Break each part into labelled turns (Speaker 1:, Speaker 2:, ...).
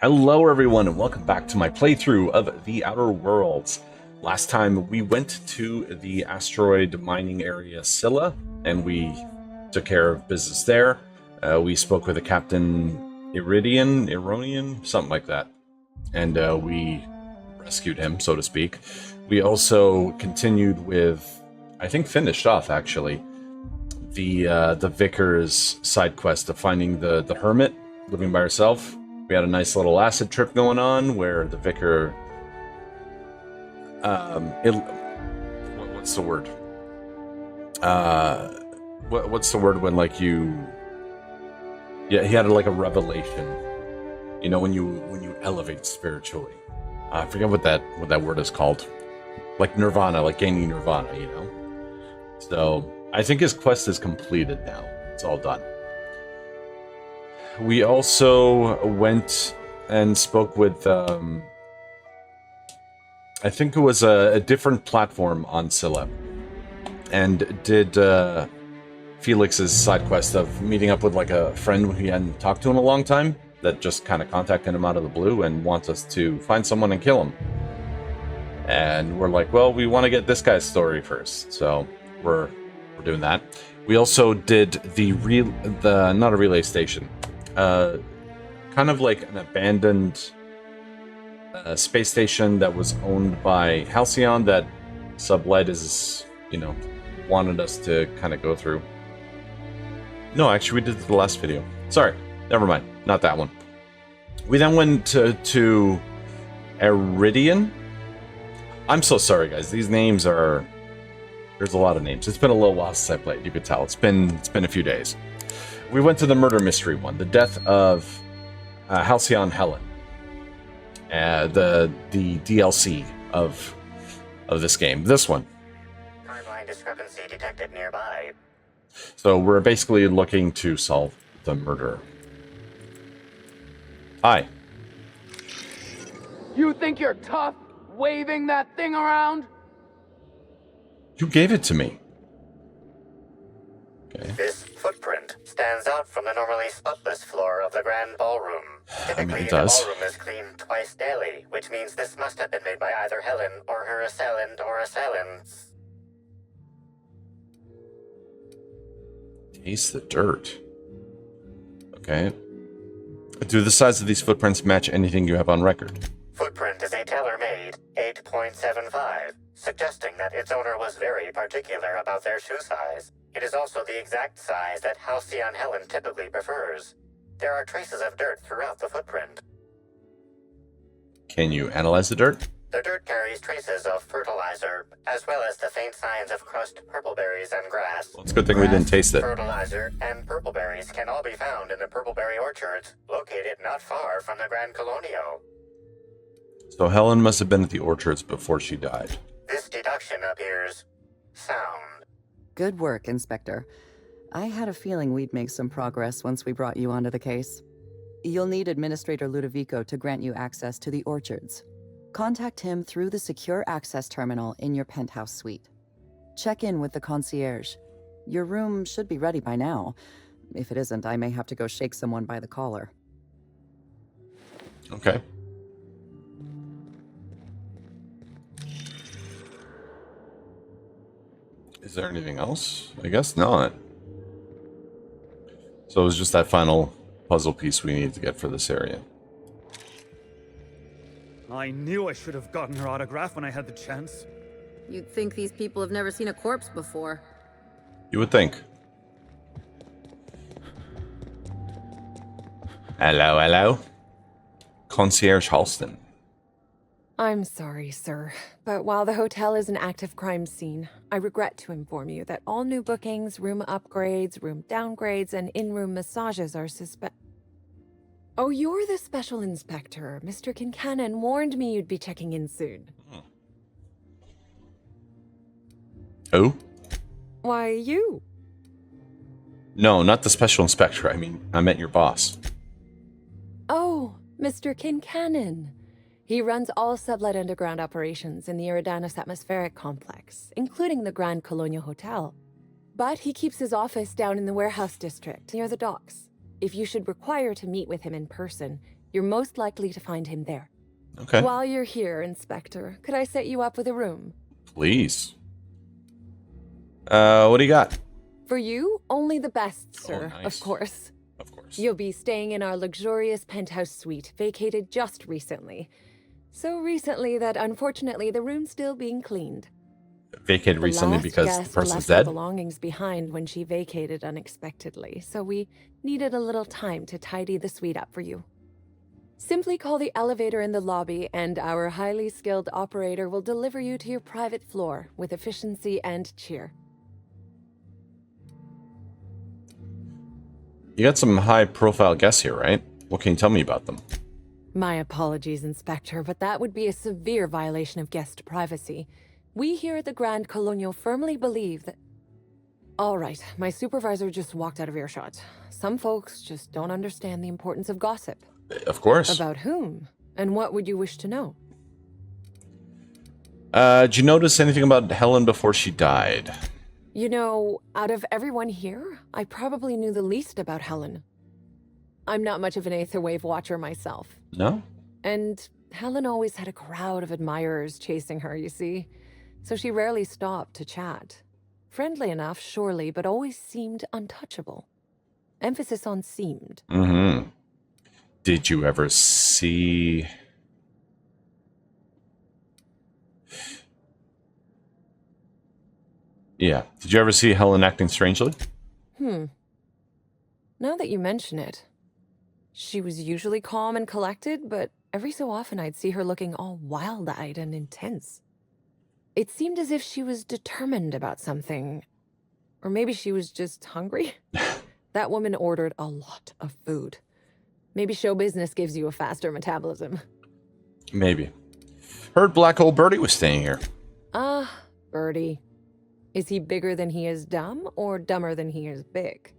Speaker 1: Hello everyone and welcome back to my playthrough of The Outer Worlds. Last time we went to the asteroid mining area Scylla and we took care of business there. We spoke with a Captain Ironian, something like that. And we rescued him, so to speak. We also continued with, I think finished off actually, the Vicar's side quest of finding the hermit living by herself. We had a nice little acid trip going on where the Vicar, what's the word? What's the word when like you? Yeah, he had like a revelation. You know, when you elevate spiritually. I forget what that word is called. Like nirvana, like gaining nirvana. You know. So I think his quest is completed now. It's all done. We also went and spoke with, I think it was a different platform on Scylla, and did Felix's side quest of meeting up with like a friend who he hadn't talked to in a long time, that just kind of contacted him out of the blue and wants us to find someone and kill him. And we're like, well, we want to get this guy's story first, so we're doing that. We also did the not a relay station. Kind of like an abandoned space station that was owned by Halcyon that Sublight is, you know, wanted us to kind of go through. No, actually we did the last video. Sorry, never mind, not that one. We then went to Iridian. I'm so sorry guys, these names are, there's a lot of names. It's been a little while since I played, you could tell. It's been a few days. We went to the murder mystery one, the death of Halcyon Helen, the DLC of this game. This one.
Speaker 2: Timeline discrepancy detected nearby.
Speaker 1: So we're basically looking to solve the murder. Hi.
Speaker 3: You think you're tough, waving that thing around?
Speaker 1: You gave it to me. Okay.
Speaker 2: This footprint stands out from the normally spotless floor of the grand ballroom. Typically,
Speaker 1: it does.
Speaker 2: The ballroom is cleaned twice daily, which means this must have been made by either Helen or her assailant or assailants.
Speaker 1: Taste the dirt. Okay. Do the size of these footprints match anything you have on record?
Speaker 2: Footprint is a tailor-made 8.75, suggesting that its owner was very particular about their shoe size. It is also the exact size that Halcyon Helen typically prefers. There are traces of dirt throughout the footprint.
Speaker 1: Can you analyze the dirt?
Speaker 2: The dirt carries traces of fertilizer, as well as the faint signs of crushed purpleberries and grass.
Speaker 1: Well, it's a good thing we didn't taste it.
Speaker 2: Fertilizer and purpleberries can all be found in the purpleberry orchards, located not far from the Grand Colonio.
Speaker 1: So Helen must have been at the orchards before she died.
Speaker 2: This deduction appears sound.
Speaker 4: Good work, Inspector. I had a feeling we'd make some progress once we brought you onto the case. You'll need Administrator Ludovico to grant you access to the orchards. Contact him through the secure access terminal in your penthouse suite. Check in with the concierge. Your room should be ready by now. If it isn't, I may have to go shake someone by the collar.
Speaker 1: Okay. Is there anything else? I guess not. So it was just that final puzzle piece we needed to get for this area.
Speaker 5: I knew I should have gotten her autograph when I had the chance.
Speaker 6: You'd think these people have never seen a corpse before.
Speaker 1: You would think. Hello, hello. Concierge Halston.
Speaker 7: I'm sorry, sir, but while the hotel is an active crime scene, I regret to inform you that all new bookings, room upgrades, room downgrades, and in-room massages are Oh, you're the special inspector. Mr. Kincannon warned me you'd be checking in soon.
Speaker 1: Who?
Speaker 7: Why, you.
Speaker 1: No, not the special inspector. I meant your boss.
Speaker 7: Oh, Mr. Kincannon. He runs all Sublight underground operations in the Eridanus Atmospheric Complex, including the Grand Colonial Hotel. But he keeps his office down in the warehouse district, near the docks. If you should require to meet with him in person, You're most likely to find him there.
Speaker 1: Okay.
Speaker 7: While you're here, Inspector, could I set you up with a room?
Speaker 1: Please. What do you got?
Speaker 7: For you, only the best, sir,
Speaker 1: nice.
Speaker 7: of course.
Speaker 1: Of course.
Speaker 7: You'll be staying in our luxurious penthouse suite, vacated just recently. So recently that unfortunately the room's still being cleaned.
Speaker 1: Vacated recently
Speaker 7: last
Speaker 1: because the
Speaker 7: guest
Speaker 1: person's
Speaker 7: left her
Speaker 1: dead?
Speaker 7: belongings behind when she vacated unexpectedly, so we needed a little time to tidy the suite up for you. Simply call the elevator in the lobby and our highly skilled operator will deliver you to your private floor with efficiency and cheer.
Speaker 1: You got some high-profile guests here, right? What can you tell me about them?
Speaker 7: My apologies, Inspector, but that would be a severe violation of guest privacy. We here at the Grand Colonial firmly believe that... All right, my supervisor just walked out of earshot. Some folks just don't understand the importance of gossip.
Speaker 1: Of course.
Speaker 7: About whom? And what would you wish to know?
Speaker 1: Did you notice anything about Helen before she died?
Speaker 7: You know, out of everyone here, I probably knew the least about Helen. I'm not much of an Aetherwave watcher myself.
Speaker 1: No?
Speaker 7: And Helen always had a crowd of admirers chasing her, you see. So she rarely stopped to chat. Friendly enough, surely, but always seemed untouchable. Emphasis on seemed.
Speaker 1: Mm-hmm. Did you ever see... Yeah. Did you ever see Helen acting strangely?
Speaker 7: Now that you mention it, she was usually calm and collected, but every so often I'd see her looking all wild-eyed and intense. It seemed as if she was determined about something. Or maybe she was just hungry. That woman ordered a lot of food. Maybe show business gives you a faster metabolism.
Speaker 1: Maybe. Heard Black Hole Birdie was staying here.
Speaker 7: Birdie. Is he bigger than he is dumb, or dumber than he is big?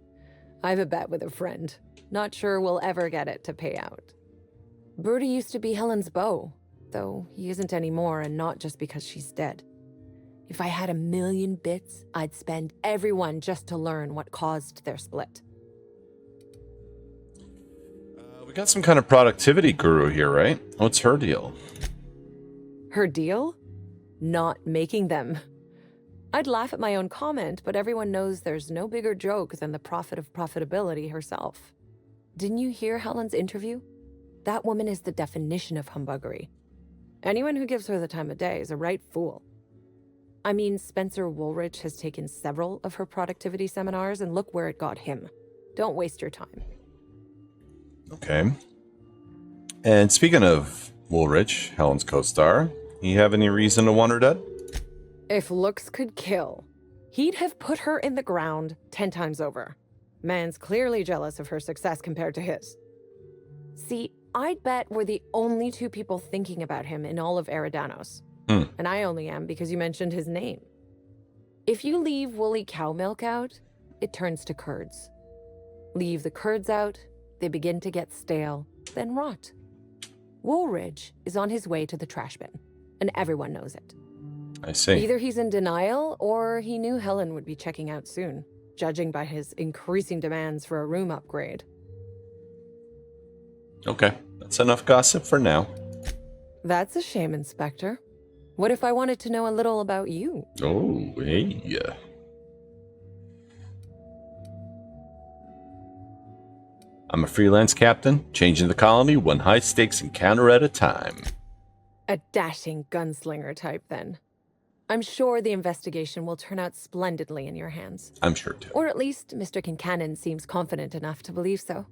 Speaker 7: I've a bet with a friend. Not sure we'll ever get it to pay out. Birdie used to be Helen's beau, though he isn't anymore, and not just because she's dead. If I had 1,000,000 bits, I'd spend every one just to learn what caused their split.
Speaker 1: We got some kind of productivity guru here, right? What's her deal?
Speaker 7: Her deal? Not making them. I'd laugh at my own comment, but everyone knows there's no bigger joke than the prophet of profitability herself. Didn't you hear Helen's interview? That woman is the definition of humbuggery. Anyone who gives her the time of day is a right fool. I mean, Spencer Woolrich has taken several of her productivity seminars, and look where it got him. Don't waste your time.
Speaker 1: Okay. And speaking of Woolrich, Helen's co-star, you have any reason to want her dead?
Speaker 7: If looks could kill, he'd have put her in the ground 10 times over. Man's clearly jealous of her success compared to his. See, I'd bet we're the only two people thinking about him in all of Eridanos. And I only am because you mentioned his name. If you leave woolly cow milk out, it turns to curds. Leave the curds out, they begin to get stale, then rot. Woolridge is on his way to the trash bin, and everyone knows it.
Speaker 1: I see.
Speaker 7: Either he's in denial, or he knew Helen would be checking out soon, judging by his increasing demands for a room upgrade.
Speaker 1: Okay, that's enough gossip for now.
Speaker 7: That's a shame, Inspector. What if I wanted to know a little about you?
Speaker 1: Oh, hey. I'm a freelance captain, changing the colony one high-stakes encounter at a time.
Speaker 7: A dashing gunslinger type, then. I'm sure the investigation will turn out splendidly in your hands.
Speaker 1: I'm sure too.
Speaker 7: Or at least Mr. Kincannon seems confident enough to believe so.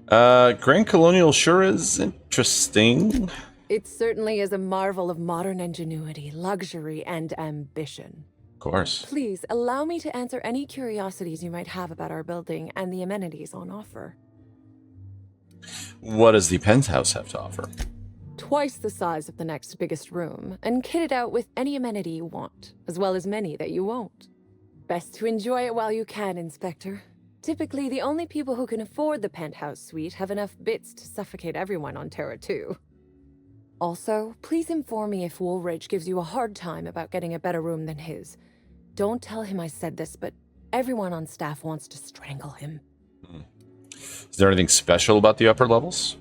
Speaker 1: Grand Colonial sure is interesting.
Speaker 7: It certainly is a marvel of modern ingenuity, luxury, and ambition.
Speaker 1: Of course.
Speaker 7: Please, allow me to answer any curiosities you might have about our building and the amenities on offer.
Speaker 1: What does the penthouse have to offer?
Speaker 7: Twice the size of the next biggest room, and kitted out with any amenity you want, as well as many that you won't. Best to enjoy it while you can, Inspector. Typically, the only people who can afford the penthouse suite have enough bits to suffocate everyone on Terra 2. Also, please inform me if Woolridge gives you a hard time about getting a better room than his. Don't tell him I said this, but everyone on staff wants to strangle him.
Speaker 1: Is there anything special about the upper levels?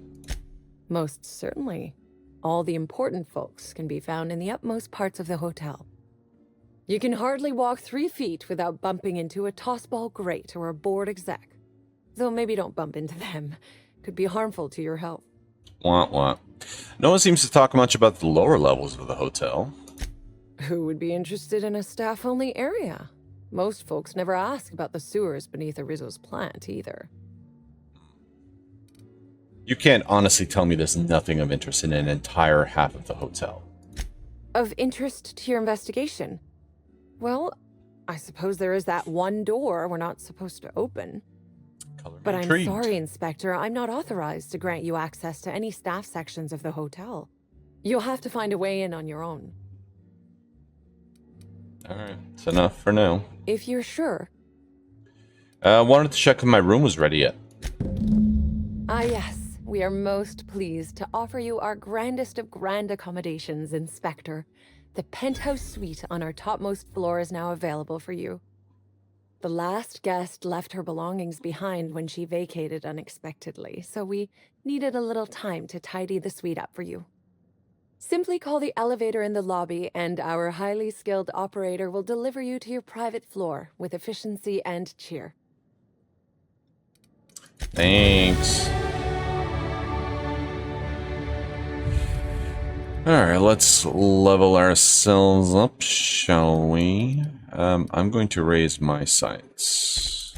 Speaker 7: Most certainly. All the important folks can be found in the upmost parts of the hotel. You can hardly walk 3 feet without bumping into a tossball grate or a bored exec. Though maybe don't bump into them. Could be harmful to your health.
Speaker 1: Wah, wah. No one seems to talk much about the lower levels of the hotel.
Speaker 7: Who would be interested in a staff-only area? Most folks never ask about the sewers beneath Arizo's plant, either.
Speaker 1: You can't honestly tell me there's nothing of interest in an entire half of the hotel.
Speaker 7: Of interest to your investigation? Well, I suppose there is that one door we're not supposed to open. But I'm sorry, Inspector, I'm not authorized to grant you access to any staff sections of the hotel. You'll have to find a way in on your own.
Speaker 1: Alright, it's enough for now.
Speaker 7: If you're sure.
Speaker 1: Wanted to check if my room was ready yet.
Speaker 7: Ah, yes. We are most pleased to offer you our grandest of grand accommodations, Inspector. The penthouse suite on our topmost floor is now available for you. The last guest left her belongings behind when she vacated unexpectedly, so we needed a little time to tidy the suite up for you. Simply call the elevator in the lobby, and our highly skilled operator will deliver you to your private floor with efficiency and cheer.
Speaker 1: Thanks. Alright, let's level ourselves up, shall we? I'm going to raise my sights.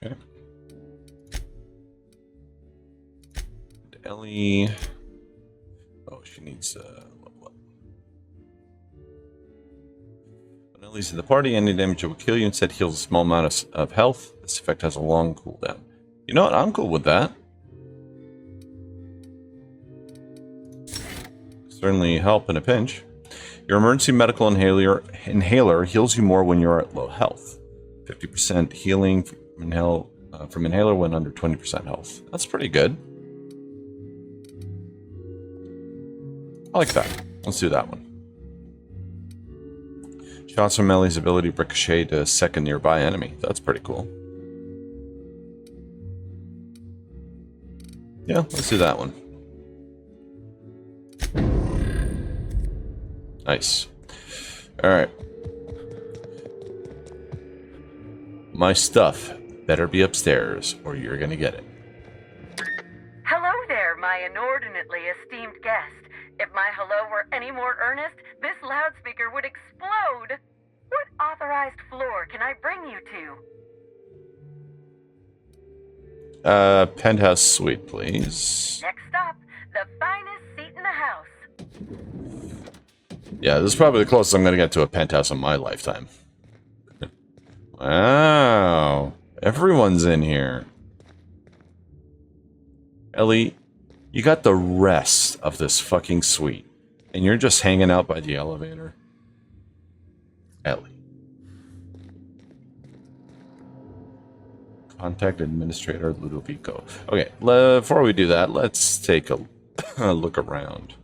Speaker 1: Okay. And Ellie... Oh, she needs level up. When Ellie's in the party, any damage will kill you. Instead, heals a small amount of health. This effect has a long cooldown. You know what? I'm cool with that. Certainly help in a pinch. Your emergency medical inhaler heals you more when you're at low health. 50% healing from inhaler when under 20% health. That's pretty good. I like that. Let's do that one. Shots from Ellie's ability ricochet to a second nearby enemy. That's pretty cool. Yeah, let's do that one. Nice. Alright. My stuff better be upstairs, or you're gonna get it.
Speaker 8: Hello there, my inordinately esteemed guest. If my hello were any more earnest, this loudspeaker would explode. What authorized floor can I bring you to?
Speaker 1: Penthouse suite, please.
Speaker 8: Next stop, the finest seat in the house.
Speaker 1: Yeah, this is probably the closest I'm going to get to a penthouse in my lifetime. Wow. Everyone's in here. Ellie, you got the rest of this fucking suite, and you're just hanging out by the elevator? Ellie. Contact Administrator Ludovico. Okay, before we do that, let's take a look around.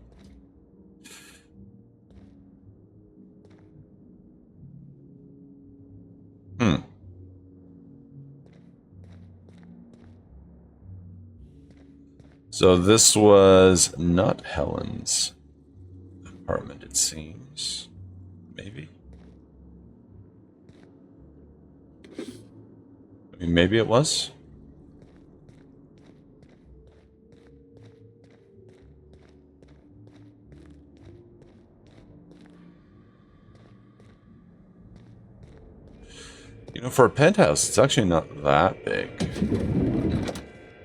Speaker 1: So this was not Helen's apartment, it seems. Maybe? I mean, maybe it was? You know, for a penthouse, it's actually not that big.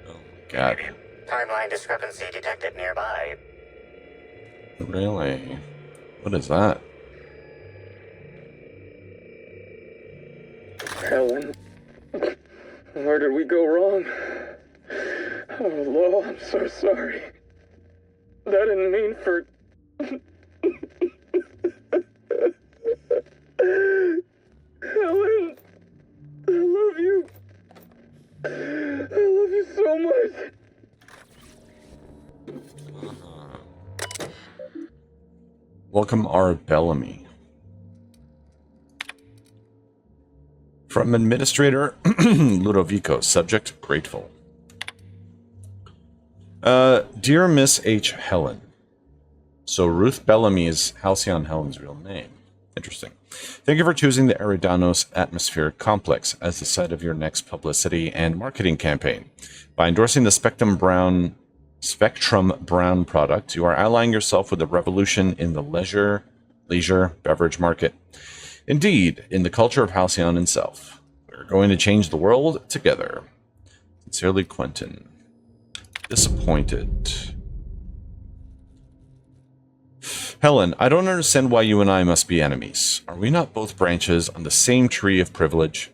Speaker 1: Oh my god.
Speaker 2: Timeline discrepancy detected nearby.
Speaker 1: Really? What is that?
Speaker 9: Helen, where did we go wrong? Oh, Lo, I'm so sorry. That didn't mean for... Helen, I love you. I love you so much.
Speaker 1: Welcome, our Bellamy. From Administrator Ludovico. Subject, grateful. Dear Miss H. Helen. So Ruth Bellamy is Halcyon Helen's real name. Interesting. Thank you for choosing the Eridanos Atmospheric Complex as the site of your next publicity and marketing campaign. By endorsing the Spectrum Brown product, you are allying yourself with a revolution in the leisure beverage market. Indeed, in the culture of Halcyon itself. We're going to change the world together. Sincerely, Quentin. Disappointed. Helen, I don't understand why you and I must be enemies. Are we not both branches on the same tree of privilege?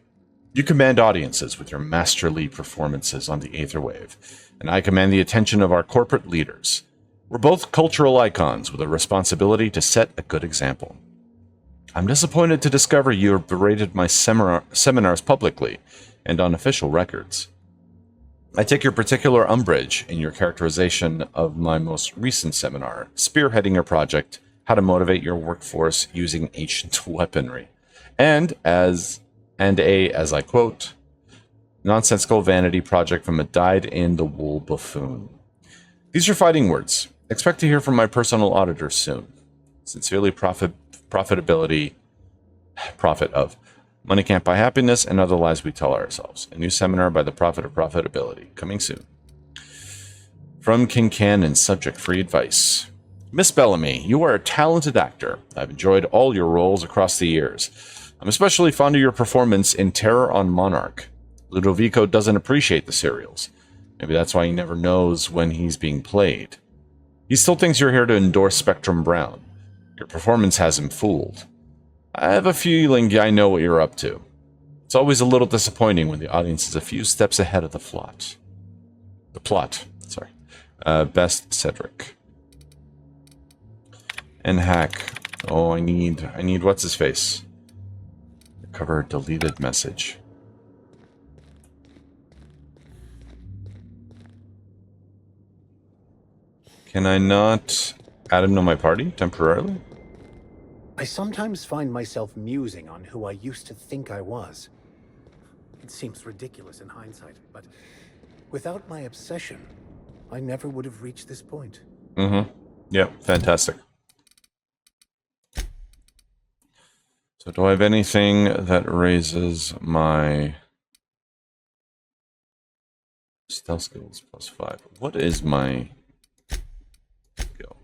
Speaker 1: You command audiences with your masterly performances on the Aetherwave, and I command the attention of our corporate leaders. We're both cultural icons with a responsibility to set a good example. I'm disappointed to discover you have berated my seminars publicly and on official records. I take your particular umbrage in your characterization of my most recent seminar, spearheading your project, How to Motivate Your Workforce Using Ancient Weaponry, and as I quote, nonsensical vanity project from a dyed-in-the-wool buffoon. These are fighting words. Expect to hear from my personal auditor soon. Sincerely, Prophet of Money Can't Buy Happiness and Other Lies We Tell Ourselves. A new seminar by the Prophet of Profitability. Coming soon. From King Cannon, subject free advice. Miss Bellamy, you are a talented actor. I've enjoyed all your roles across the years. I'm especially fond of your performance in Terror on Monarch. Ludovico doesn't appreciate the serials. Maybe that's why he never knows when he's being played. He still thinks you're here to endorse Spectrum Brown. Your performance has him fooled. I have a feeling I know what you're up to. It's always a little disappointing when the audience is a few steps ahead of the plot. Best Cedric. And hack. Oh, I need what's his face? Cover a deleted message. Can I not add him to my party temporarily?
Speaker 10: I sometimes find myself musing on who I used to think I was. It seems ridiculous in hindsight, but without my obsession, I never would have reached this point.
Speaker 1: Mm-hmm. Yeah, fantastic. So do I have anything that raises my stealth skills +5? What is my skill?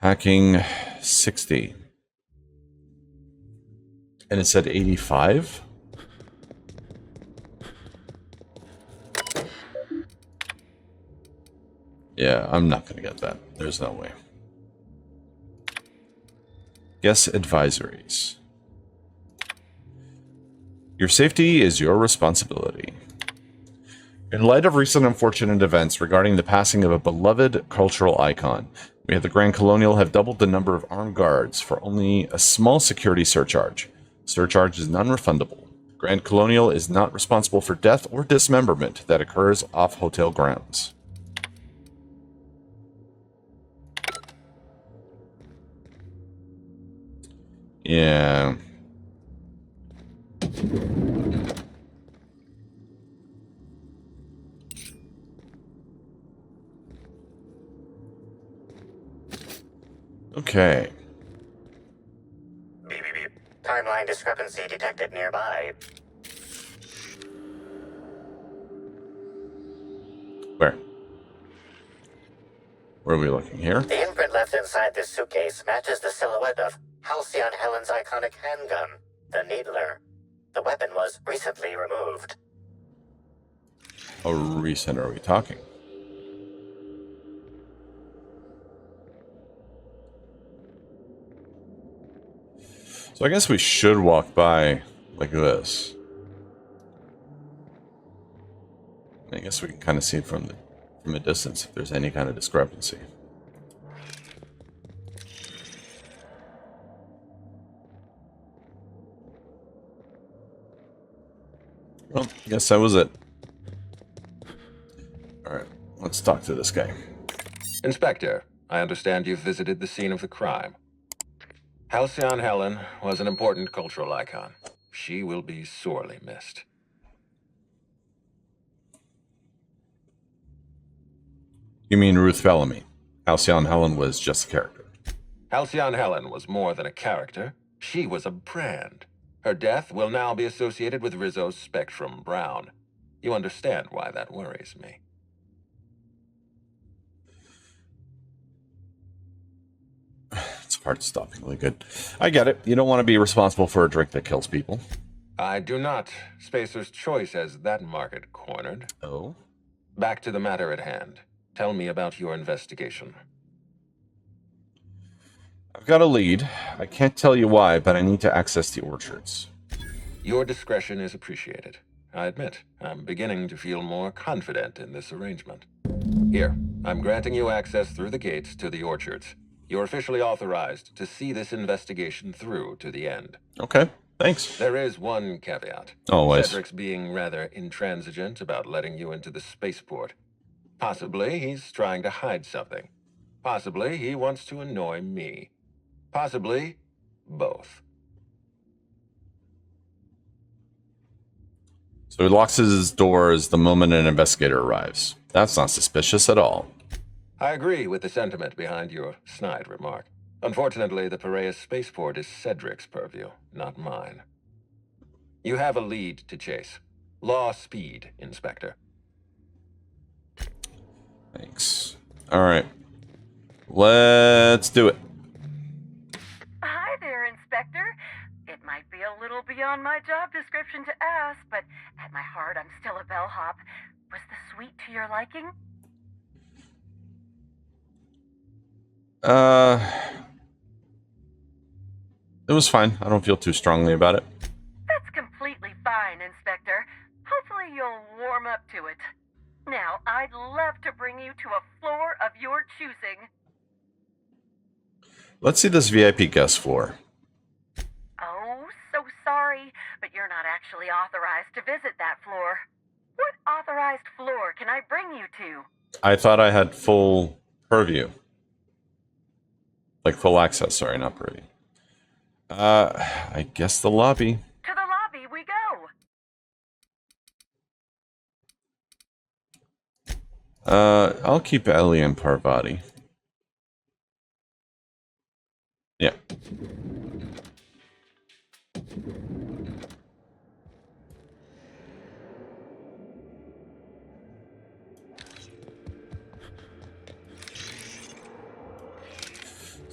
Speaker 1: Hacking 60. And it said 85? Yeah, I'm not going to get that. There's no way. Guest advisories. Your safety is your responsibility. In light of recent unfortunate events regarding the passing of a beloved cultural icon, we at the Grand Colonial have doubled the number of armed guards for only a small security surcharge. Surcharge is non-refundable. Grand Colonial is not responsible for death or dismemberment that occurs off hotel grounds. Yeah. Okay.
Speaker 2: Beep, beep, beep. Timeline discrepancy detected nearby.
Speaker 1: Where? Where are we looking here?
Speaker 2: The imprint left inside this suitcase matches the silhouette of Halcyon Helen's iconic handgun, the Needler. The weapon was recently removed.
Speaker 1: How recent are we talking? So I guess we should walk by like this. I guess we can kind of see it from a distance if there's any kind of discrepancy. Well, I guess that was it. Alright, let's talk to this guy.
Speaker 11: Inspector, I understand you've visited the scene of the crime. Halcyon Helen was an important cultural icon. She will be sorely missed.
Speaker 1: You mean Ruth Bellamy? Halcyon Helen was just a character.
Speaker 11: Halcyon Helen was more than a character. She was a brand. Her death will now be associated with Rizzo's Spectrum Brown. You understand why that worries me.
Speaker 1: It's hard to stop feeling good. I get it. You don't want to be responsible for a drink that kills people.
Speaker 11: I do not. Spacer's Choice has that market cornered.
Speaker 1: Oh?
Speaker 11: Back to the matter at hand. Tell me about your investigation.
Speaker 1: I've got a lead. I can't tell you why, but I need to access the orchards.
Speaker 11: Your discretion is appreciated. I admit, I'm beginning to feel more confident in this arrangement. Here, I'm granting you access through the gates to the orchards. You're officially authorized to see this investigation through to the end.
Speaker 1: Okay, thanks.
Speaker 11: There is one caveat.
Speaker 1: Always.
Speaker 11: Cedric's being rather intransigent about letting you into the spaceport. Possibly he's trying to hide something. Possibly he wants to annoy me. Possibly both.
Speaker 1: So he locks his doors the moment an investigator arrives. That's not suspicious at all.
Speaker 11: I agree with the sentiment behind your snide remark. Unfortunately, the Piraeus spaceport is Cedric's purview, not mine. You have a lead to chase. Law speed, Inspector.
Speaker 1: Thanks. Alright. Let's do it.
Speaker 8: Hi there, Inspector. It might be a little beyond my job description to ask, but at my heart, I'm still a bellhop. Was the suite to your liking?
Speaker 1: It was fine. I don't feel too strongly about it.
Speaker 8: That's completely fine, Inspector. Hopefully you'll warm up to it. Now, I'd love to bring you to a floor of your choosing.
Speaker 1: Let's see this VIP guest floor.
Speaker 8: Oh, so sorry, but you're not actually authorized to visit that floor. What authorized floor can I bring you to?
Speaker 1: I thought I had full purview. Like full access, sorry, not purview. I guess the lobby.
Speaker 8: To the lobby we go.
Speaker 1: I'll keep Ellie and Parvati. Yeah.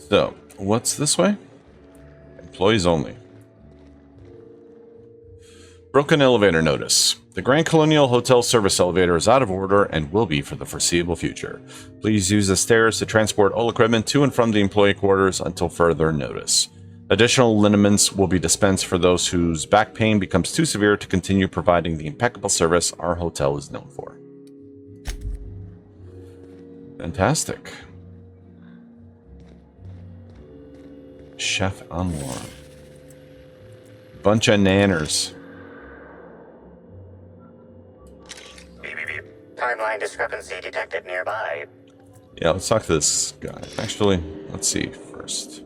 Speaker 1: So, what's this way? Employees only. Broken elevator notice. The Grand Colonial Hotel service elevator is out of order and will be for the foreseeable future. Please use the stairs to transport all equipment to and from the employee quarters until further notice. Additional liniments will be dispensed for those whose back pain becomes too severe to continue providing the impeccable service our hotel is known for. Fantastic. Chef Anwar. Bunch of nanners.
Speaker 2: Timeline discrepancy detected nearby.
Speaker 1: Yeah, let's talk to this guy. Actually, let's see first.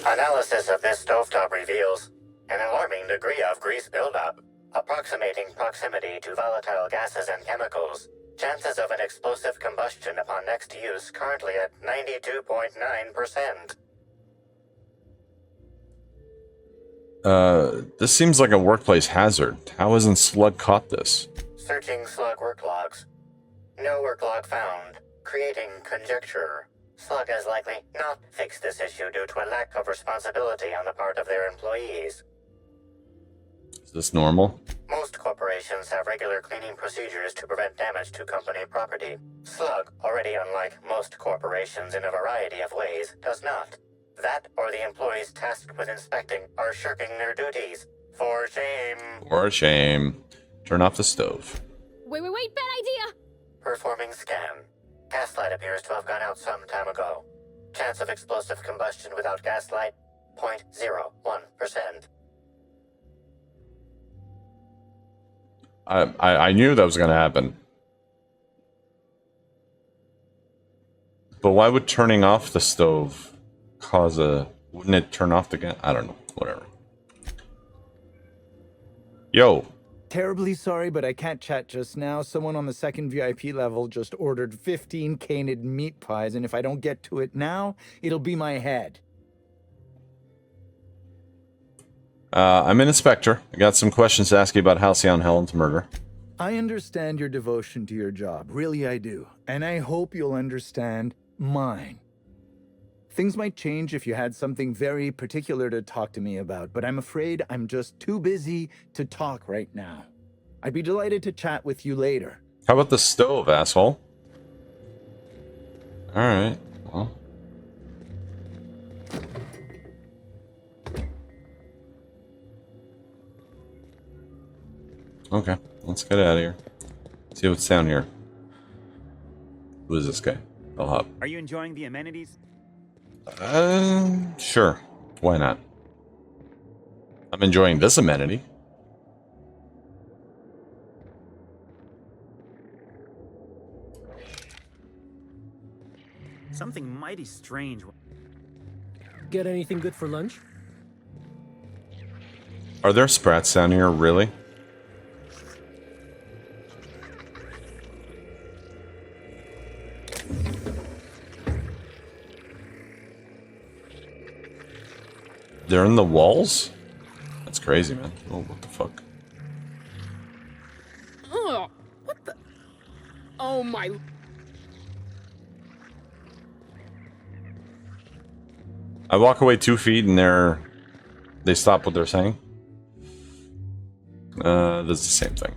Speaker 2: Analysis of this stovetop reveals an alarming degree of grease buildup, approximating proximity to volatile gases and chemicals. Chances of an explosive combustion upon next use currently at 92.9%.
Speaker 1: This seems like a workplace hazard. How hasn't Slug caught this?
Speaker 2: Searching Slug work logs. No work log found. Creating conjecture. Slug has likely not fixed this issue due to a lack of responsibility on the part of their employees.
Speaker 1: Is this normal?
Speaker 2: Most corporations have regular cleaning procedures to prevent damage to company property. Slug, already unlike most corporations in a variety of ways, does not. That or the employees tasked with inspecting are shirking their duties. For shame.
Speaker 1: For shame. Turn off the stove.
Speaker 12: Wait, bad idea!
Speaker 2: Performing scan. Gaslight appears to have gone out some time ago. Chance of explosive combustion without gaslight, 0.01%.
Speaker 1: I knew that was going to happen. But why would turning off the stove cause a Wouldn't it turn off the gun? I don't know. Whatever. Yo.
Speaker 13: Terribly sorry, but I can't chat just now. Someone on the second VIP level just ordered 15 canid meat pies, and if I don't get to it now, it'll be my head.
Speaker 1: I'm an inspector. I got some questions to ask you about Halcyon Helen's murder.
Speaker 13: I understand your devotion to your job. Really, I do. And I hope you'll understand mine. Things might change if you had something very particular to talk to me about, but I'm afraid I'm just too busy to talk right now. I'd be delighted to chat with you later.
Speaker 1: How about the stove, asshole? Alright, well. Okay, let's get out of here. See what's down here. Who is this guy? Bellhop.
Speaker 5: Are you enjoying the amenities?
Speaker 1: Sure. Why not? I'm enjoying this amenity.
Speaker 5: Something mighty strange.
Speaker 14: Get anything good for lunch?
Speaker 1: Are there sprats down here, really? They're in the walls? That's crazy, man. Oh, what the fuck?
Speaker 3: Oh, what the? Oh my.
Speaker 1: I walk away 2 feet and they stop what they're saying. That's the same thing.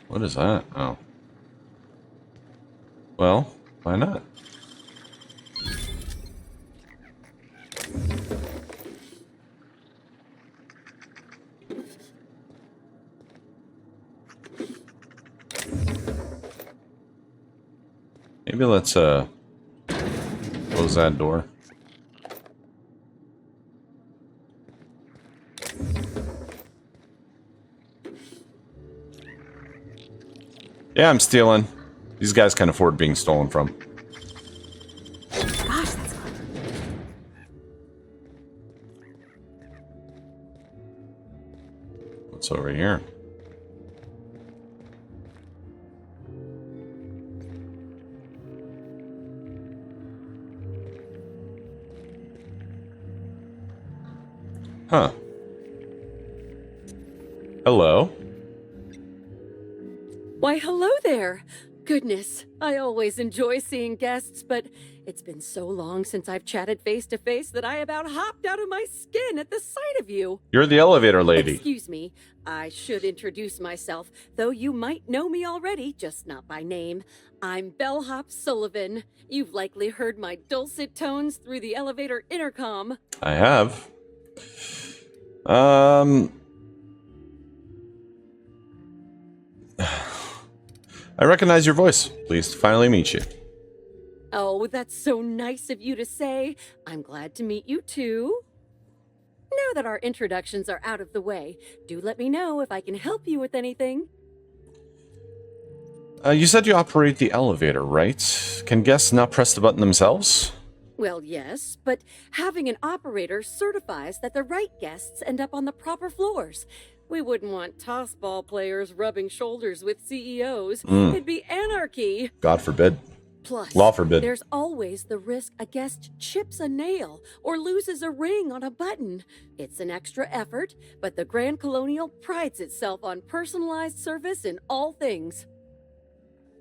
Speaker 1: What is that? Oh. Well, why not? Maybe let's close that door. Yeah, I'm stealing. These guys can afford being stolen from.
Speaker 6: Gosh, that's fun.
Speaker 1: What's over here? Huh. Hello?
Speaker 15: Why, hello there. Goodness, I always enjoy seeing guests, but it's been so long since I've chatted face to face that I about hopped out of my skin at the sight of you.
Speaker 1: You're the elevator lady.
Speaker 15: Excuse me, I should introduce myself, though you might know me already, just not by name. I'm Bellhop Sullivan. You've likely heard my dulcet tones through the elevator intercom.
Speaker 1: I have. I recognize your voice. Pleased to finally meet you.
Speaker 15: Oh, that's so nice of you to say. I'm glad to meet you too. Now that our introductions are out of the way, do let me know if I can help you with anything.
Speaker 1: You said you operate the elevator, right? Can guests not press the button themselves?
Speaker 15: Well, yes, but having an operator certifies that the right guests end up on the proper floors. We wouldn't want tossball players rubbing shoulders with CEOs. It'd be anarchy.
Speaker 1: God forbid.
Speaker 15: Plus,
Speaker 1: Law forbid.
Speaker 15: There's always the risk a guest chips a nail or loses a ring on a button. It's an extra effort, but the Grand Colonial prides itself on personalized service in all things.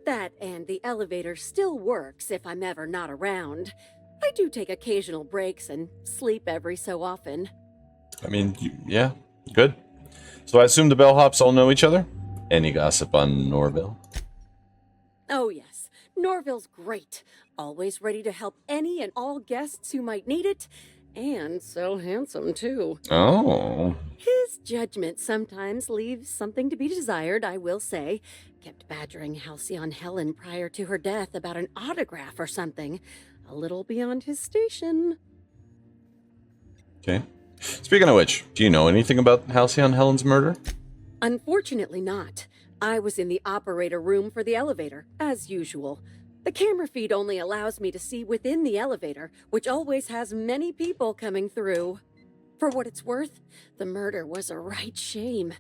Speaker 15: That and the elevator still works if I'm ever not around. I do take occasional breaks and sleep every so often.
Speaker 1: I mean, yeah, good. So I assume the bellhops all know each other? Any gossip on Norville?
Speaker 15: Oh yes, Norville's great. Always ready to help any and all guests who might need it. And so handsome, too.
Speaker 1: Oh.
Speaker 15: His judgment sometimes leaves something to be desired, I will say. Kept badgering Halcyon Helen prior to her death about an autograph or something. A little beyond his station.
Speaker 1: Okay. Speaking of which, do you know anything about Halcyon Helen's murder?
Speaker 15: Unfortunately not. I was in the operator room for the elevator, as usual. The camera feed only allows me to see within the elevator, which always has many people coming through. For what it's worth, the murder was a right shame.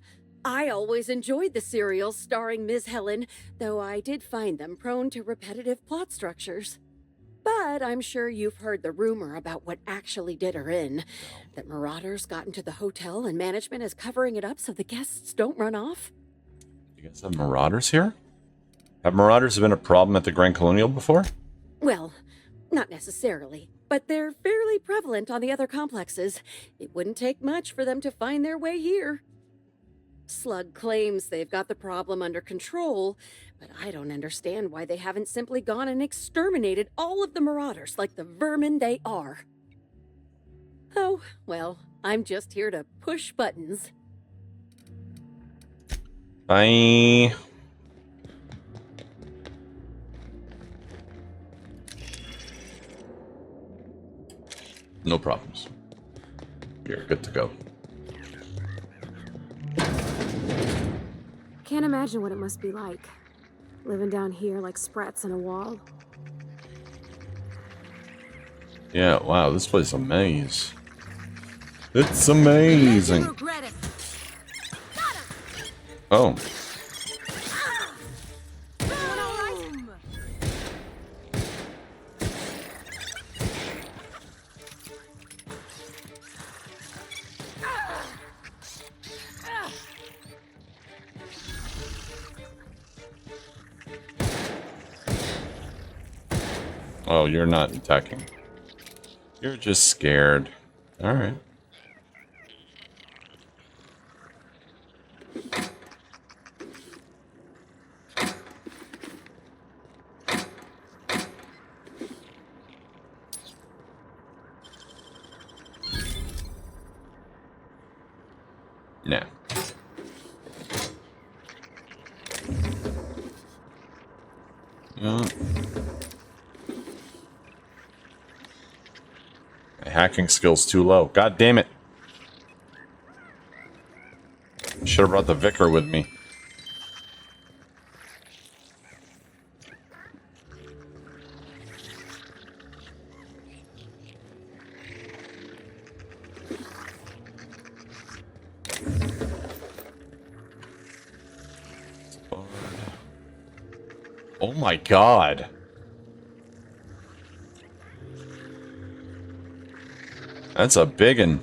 Speaker 15: I always enjoyed the serials starring Ms. Helen, though I did find them prone to repetitive plot structures. But I'm sure you've heard the rumor about what actually did her in. That marauders got into the hotel and management is covering it up so the guests don't run off.
Speaker 1: You guys have marauders here? Have marauders been a problem at the Grand Colonial before?
Speaker 15: Well, not necessarily, but they're fairly prevalent on the other complexes. It wouldn't take much for them to find their way here. Slug claims they've got the problem under control, but I don't understand why they haven't simply gone and exterminated all of the marauders like the vermin they are. Oh, well, I'm just here to push buttons.
Speaker 1: Bye. No problems. You're good to go.
Speaker 12: Can't imagine what it must be like. Living down here like sprats in a wall.
Speaker 1: Yeah, wow, this place is a maze. It's amazing. Oh. Oh, you're not attacking. You're just scared. Alright. Nah. Yeah. My hacking skill's too low. God damn it. Should have brought the vicar with me. Oh my god. That's a biggin.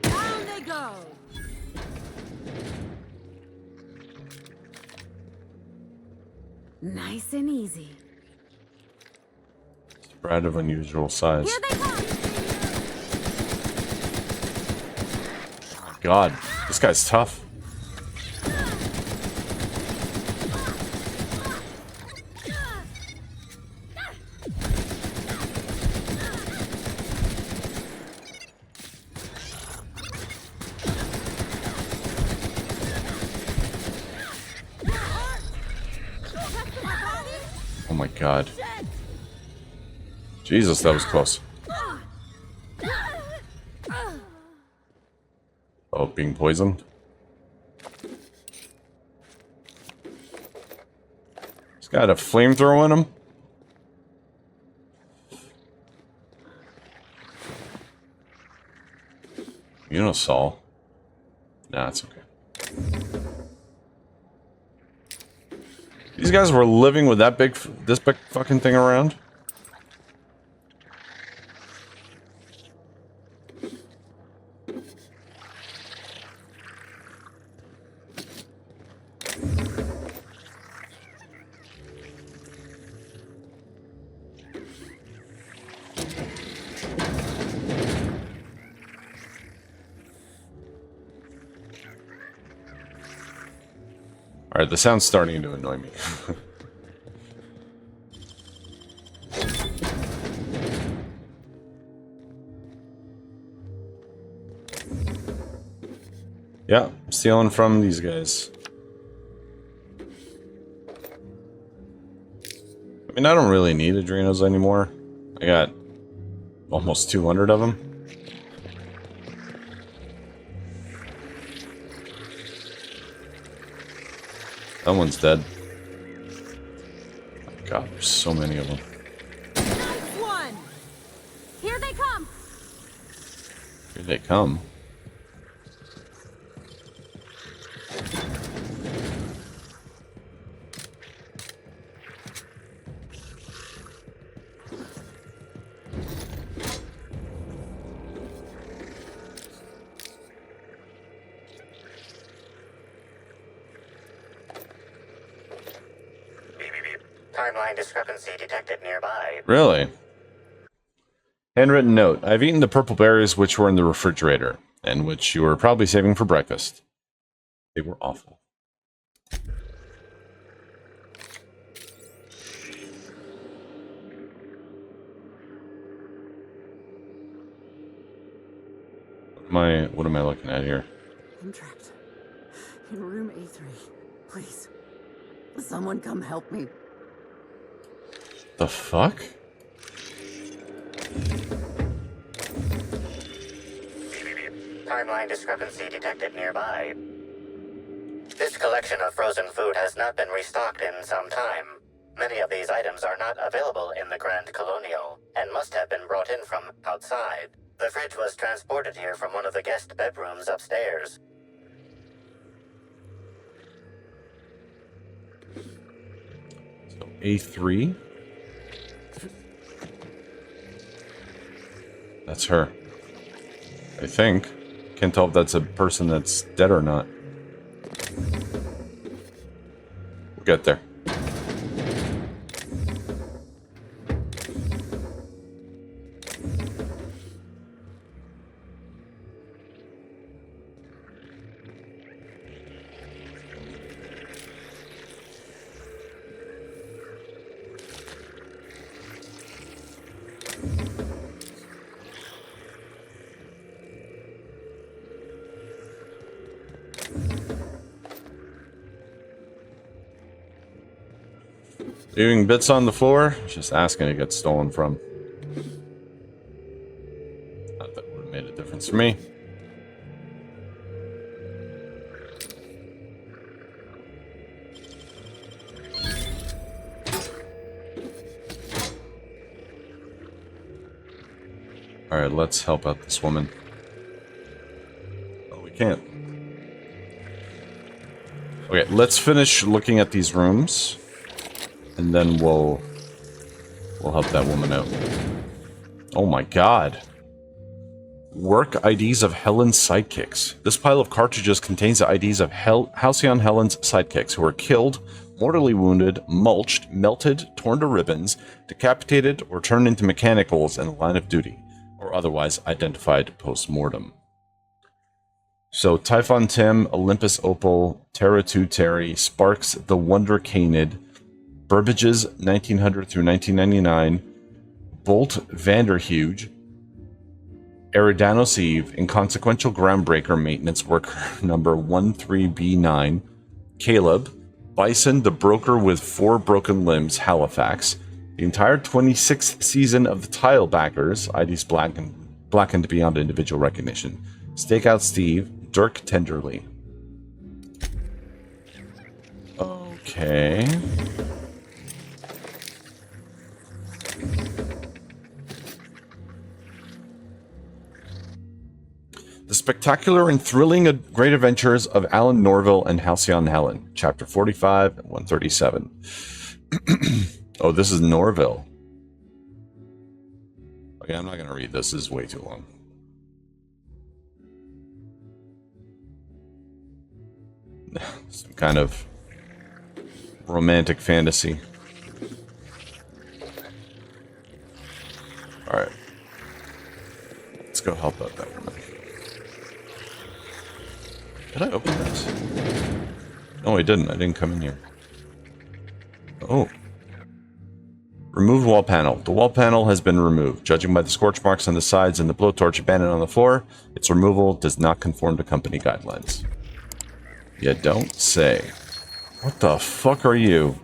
Speaker 12: Down they go. Nice and easy.
Speaker 1: Spread of unusual size.
Speaker 12: Here they come.
Speaker 1: Oh my god, this guy's tough. Oh my god. Jesus, that was close. Oh, being poisoned? He's got a flamethrower in him? Unisol? Nah, it's okay. These guys were living with that this big fucking thing around? Alright, the sound's starting to annoy me. Yeah, stealing from these guys. I mean, I don't really need Adrenos anymore. I got almost 200 of them. That one's dead. Oh God, there's so many of them.
Speaker 15: Nice one! Here they come!
Speaker 1: Here they come.
Speaker 2: Timeline discrepancy detected nearby.
Speaker 1: Really? Handwritten note. I've eaten the purple berries which were in the refrigerator, and which you were probably saving for breakfast. They were awful. What am I looking at here?
Speaker 15: I'm trapped. In room A3. Please. Someone come help me.
Speaker 1: The fuck?
Speaker 2: Timeline discrepancy detected nearby. This collection of frozen food has not been restocked in some time. Many of these items are not available in the Grand Colonial, and must have been brought in from outside. The fridge was transported here from one of the guest bedrooms upstairs.
Speaker 1: So A3? That's her. I think. Can't tell if that's a person that's dead or not. We'll get there. Leaving bits on the floor, just asking to get stolen from. Not that would have made a difference for me. Alright, let's help out this woman. Oh, we can't. Okay, let's finish looking at these rooms. And then we'll help that woman out. Oh my God. Work IDs of Helen's sidekicks. This pile of cartridges contains the IDs of Halcyon Helen's sidekicks who were killed, mortally wounded, mulched, melted, torn to ribbons, decapitated, or turned into mechanicals in the line of duty, or otherwise identified post-mortem. So Typhon Tim, Olympus Opal, Terra 2 Terry, Sparks the Wonder Canid, Burbage's 1900 through 1999, Bolt Vanderhuge, Eridanos Eve, Inconsequential Groundbreaker Maintenance Worker number 13B9, Caleb, Bison the Broker with 4 Broken Limbs, Halifax, the entire 26th season of the Tile Backers, IDs blackened beyond individual recognition, Stakeout Steve, Dirk Tenderly. Okay. The Spectacular and Thrilling Great Adventures of Alan Norville and Halcyon Helen, Chapter 45 and 137. Oh, this is Norville. Okay, I'm not going to read this. This is way too long. Some kind of romantic fantasy. Alright. Let's go help out that woman. Did I open this? No, I didn't. I didn't come in here. Oh. Remove wall panel. The wall panel has been removed. Judging by the scorch marks on the sides and the blowtorch abandoned on the floor, its removal does not conform to company guidelines. You don't say. What the fuck are you?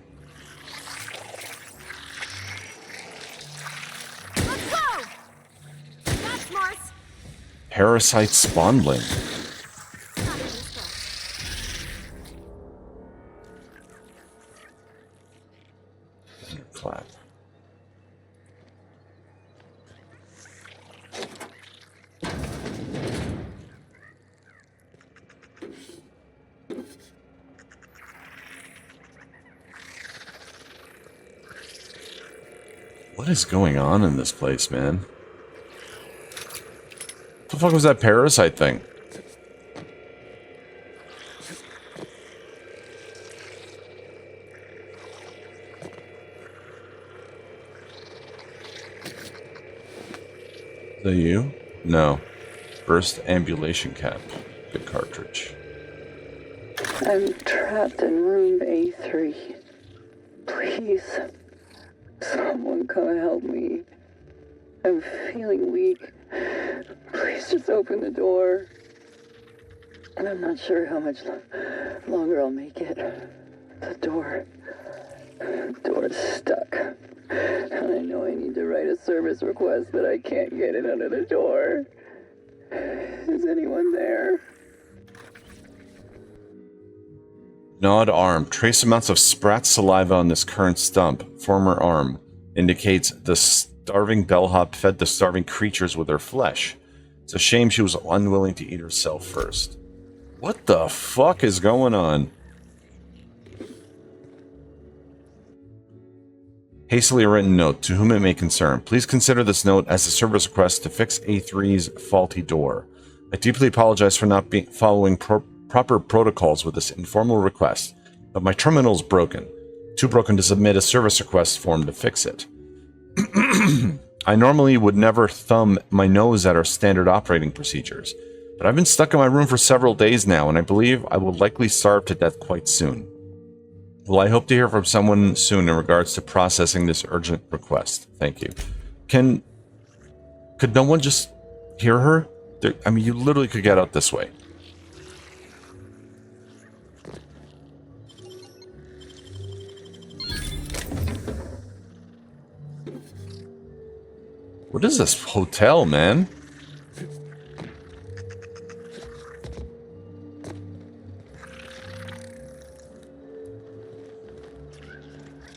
Speaker 12: Let's go! That's Mars!
Speaker 1: Parasite spawnling. Clap. What is going on in this place, man? What the fuck was that parasite thing? Is that you? No. Burst ambulation cap. Good cartridge.
Speaker 16: I'm trapped in room A3. Please, someone come help me. I'm feeling weak. Please just open the door. And I'm not sure how much longer I'll make it. The door's stuck. And I know I need to write a service request, but I can't get it under the door. Is anyone there?
Speaker 1: Gnawed arm. Trace amounts of sprat saliva on this current stump. Former arm. Indicates the starving bellhop fed the starving creatures with her flesh. It's a shame she was unwilling to eat herself first. What the fuck is going on? Hastily written note, to whom it may concern. Please consider this note as a service request to fix A3's faulty door. I deeply apologize for not following proper protocols with this informal request, but my terminal is broken. Too broken to submit a service request form to fix it. I normally would never thumb my nose at our standard operating procedures, but I've been stuck in my room for several days now, and I believe I will likely starve to death quite soon. Well, I hope to hear from someone soon in regards to processing this urgent request. Thank you. Could no one just hear her? I mean, you literally could get out this way. What is this hotel, man?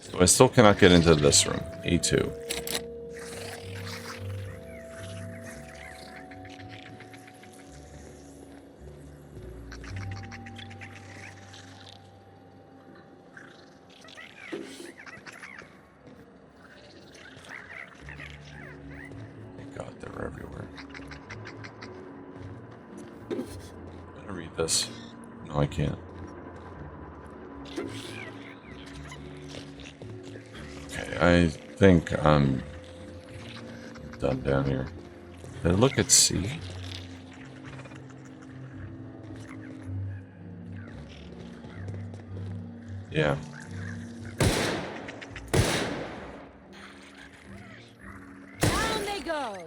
Speaker 1: So I still cannot get into this room. E2. Thank God they're everywhere. Can I read this? No, I can't. I think I'm done down here. Did I look at C? Yeah.
Speaker 12: Down they go!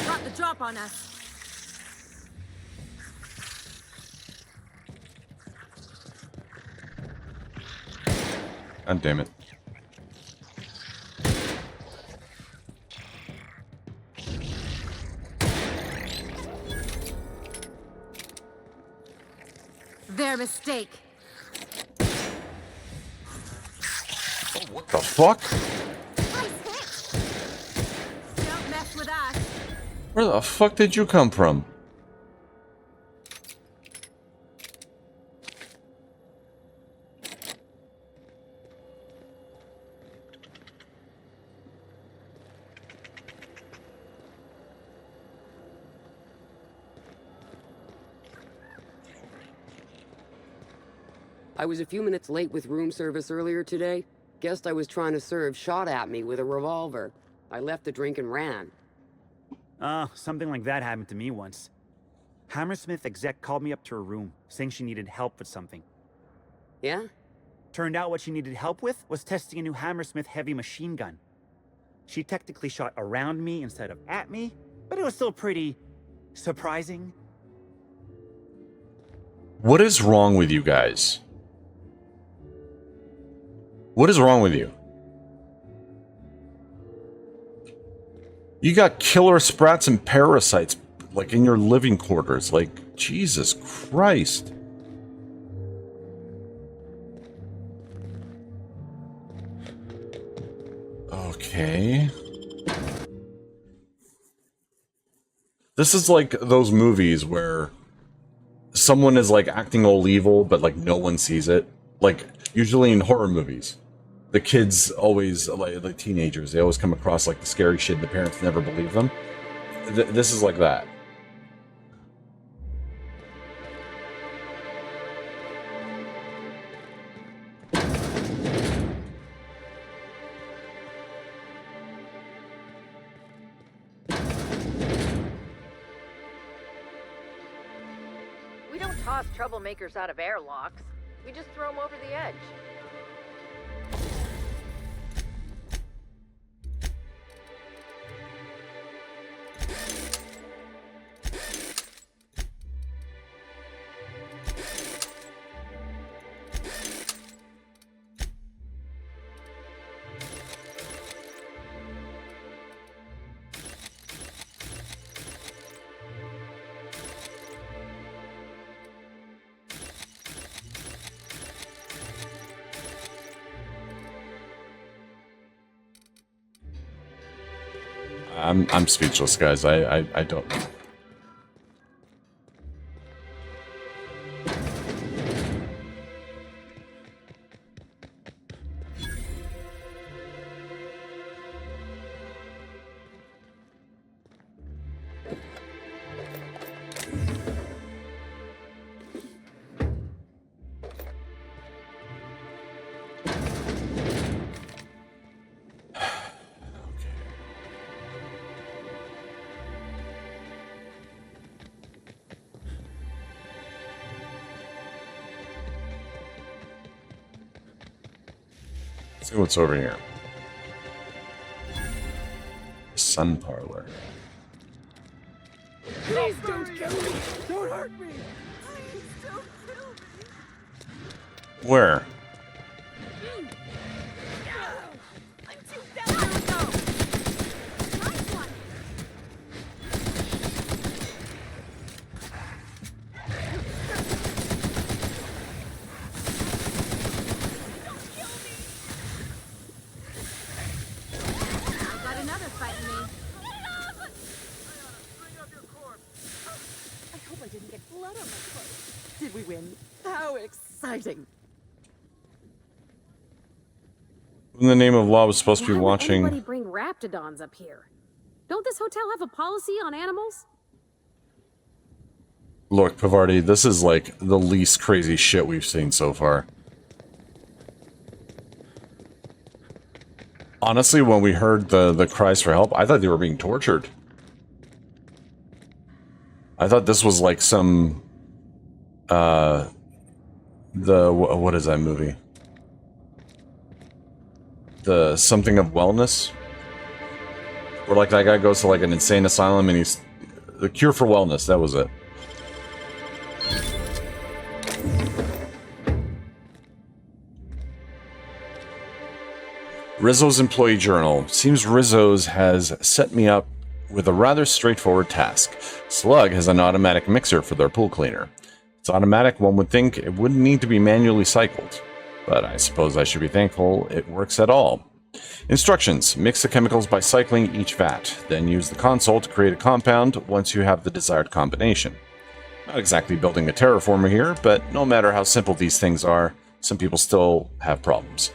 Speaker 12: Got the drop on us.
Speaker 1: God damn it.
Speaker 12: Their mistake.
Speaker 1: Oh, what the fuck?
Speaker 12: Don't mess with us.
Speaker 1: Where the fuck did you come from?
Speaker 17: I was a few minutes late with room service earlier today. guest I was trying to serve shot at me with a revolver. I left the drink and ran.
Speaker 5: Something like that happened to me once. Hammersmith exec called me up to her room, saying she needed help with something.
Speaker 17: Yeah?
Speaker 5: Turned out what she needed help with was testing a new Hammersmith heavy machine gun. She technically shot around me instead of at me, but it was still pretty surprising.
Speaker 1: What is wrong with you guys? What is wrong with you? You got killer sprats and parasites, like, in your living quarters. Like, Jesus Christ. Okay. This is like those movies where someone is, like, acting all evil, but, like, no one sees it. Like, usually in horror movies. The kids always, like teenagers, they always come across, like, the scary shit and the parents never believe them. This is like that.
Speaker 18: We don't toss troublemakers out of airlocks. We just throw them over the edge.
Speaker 1: I'm speechless, guys. I don't know. Let's see what's over here. Sun parlor.
Speaker 3: Please don't kill me! Don't hurt me! Please don't kill me!
Speaker 1: Where?
Speaker 3: I'm too down! Nice one!
Speaker 6: I've got another fighting me.
Speaker 15: I hope I didn't get blood on my clothes. Did we win? How exciting!
Speaker 1: In the name of law, was supposed to be
Speaker 12: Why would
Speaker 1: watching.
Speaker 12: anybody bring raptidons up here? Don't this hotel have a policy on animals?
Speaker 1: Look, Pavardi, this is like the least crazy shit we've seen so far. Honestly, when we heard the cries for help, I thought they were being tortured. I thought this was like some what is that movie? The something of wellness, where like that guy goes to like an insane asylum and he's the cure for wellness. That was it. Rizzo's employee journal. Seems Rizzo's has set me up with a rather straightforward task. Slug has an automatic mixer for their pool cleaner. It's automatic, one would think it wouldn't need to be manually cycled. But I suppose I should be thankful it works at all. Instructions. Mix the chemicals by cycling each vat. Then use the console to create a compound once you have the desired combination. Not exactly building a terraformer here, but no matter how simple these things are, some people still have problems.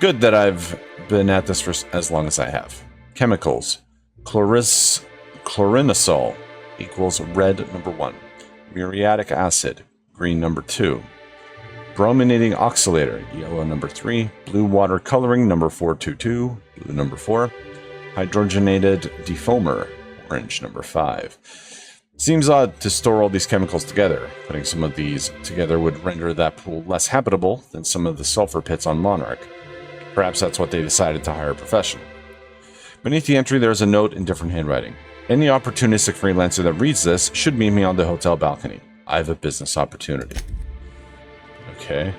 Speaker 1: Good that I've been at this for as long as I have. Chemicals. Chlorinosol equals red number 1. Muriatic acid, green number 2. brominating oxalator, yellow number 3. Blue water coloring, number 422, blue number 4. Hydrogenated defoamer, orange number 5. Seems odd to store all these chemicals together. Putting some of these together would render that pool less habitable than some of the sulfur pits on Monarch. Perhaps that's what they decided to hire a professional. Beneath the entry, there's a note in different handwriting. Any opportunistic freelancer that reads this should meet me on the hotel balcony. I have a business opportunity. Okay.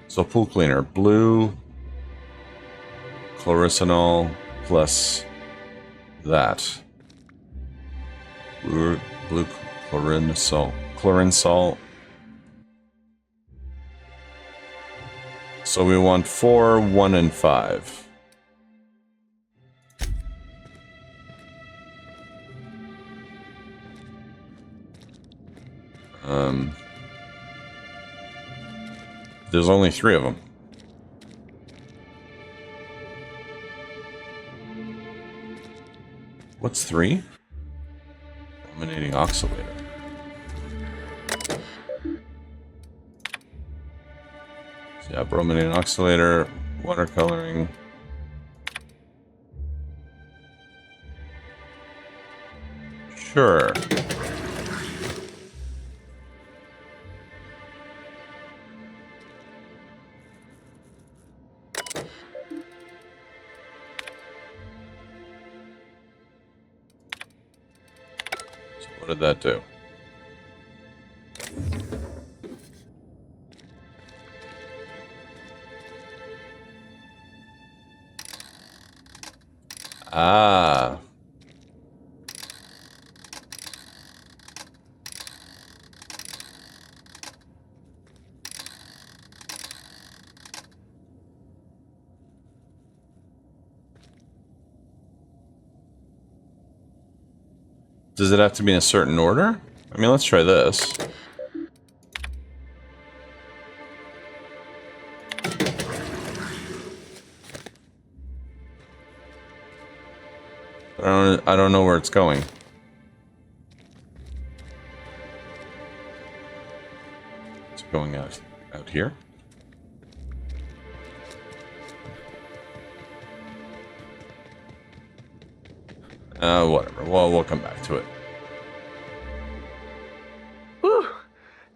Speaker 1: So pool cleaner, blue chlorosinol plus that. Blue chlorinol. So we want 4, 1, and 5. There's only 3 of them. What's 3? Dominating oxalator. So yeah, brominating oxalator, watercoloring. Sure. What did that do? Ah. Does it have to be in a certain order? I mean, let's try this. I don't know where it's going. Is it going out here? Whatever. Well, we'll come back to it.
Speaker 14: Whew!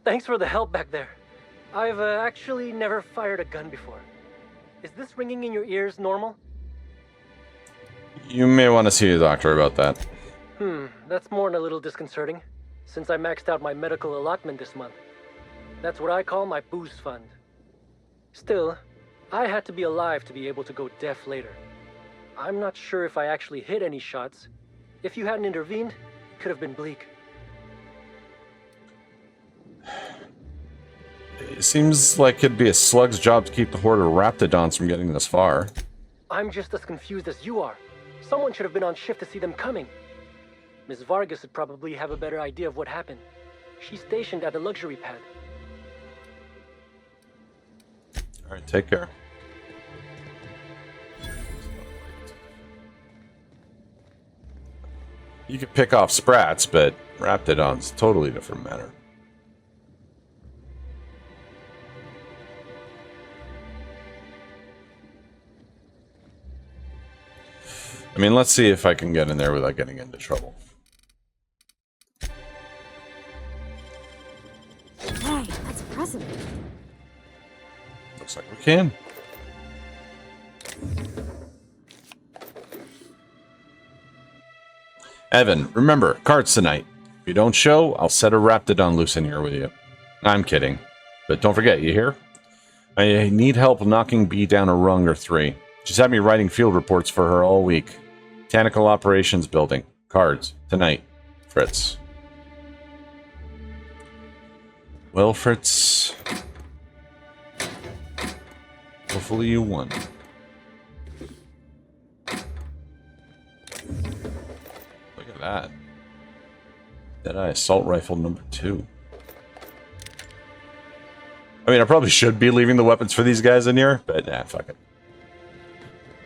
Speaker 14: Thanks for the help back there. I've actually never fired a gun before. Is this ringing in your ears normal?
Speaker 1: You may want to see a doctor about that.
Speaker 14: That's more than a little disconcerting, since I maxed out my medical allotment this month. That's what I call my booze fund. Still, I had to be alive to be able to go deaf later. I'm not sure if I actually hit any shots. If you hadn't intervened, it could have been bleak.
Speaker 1: It seems like it'd be a slug's job to keep the horde of raptidons from getting this far.
Speaker 14: I'm just as confused as you are. Someone should have been on shift to see them coming. Ms. Vargas would probably have a better idea of what happened. She's stationed at the luxury pad.
Speaker 1: Alright, take care. You could pick off sprats, but raptidons, totally different matter. I mean, let's see if I can get in there without getting into trouble.
Speaker 12: Hey, that's precedent.
Speaker 1: Looks like we can. Evan, remember, cards tonight. If you don't show, I'll set a raptidon loose in here with you. I'm kidding. But don't forget, you hear? I need help knocking B down a rung or 3. She's had me writing field reports for her all week. Botanical Operations Building. Cards. Tonight. Fritz. Well, Fritz. Hopefully you won. Look at that. Deadeye Assault Rifle number 2. I mean, I probably should be leaving the weapons for these guys in here, but nah, fuck it.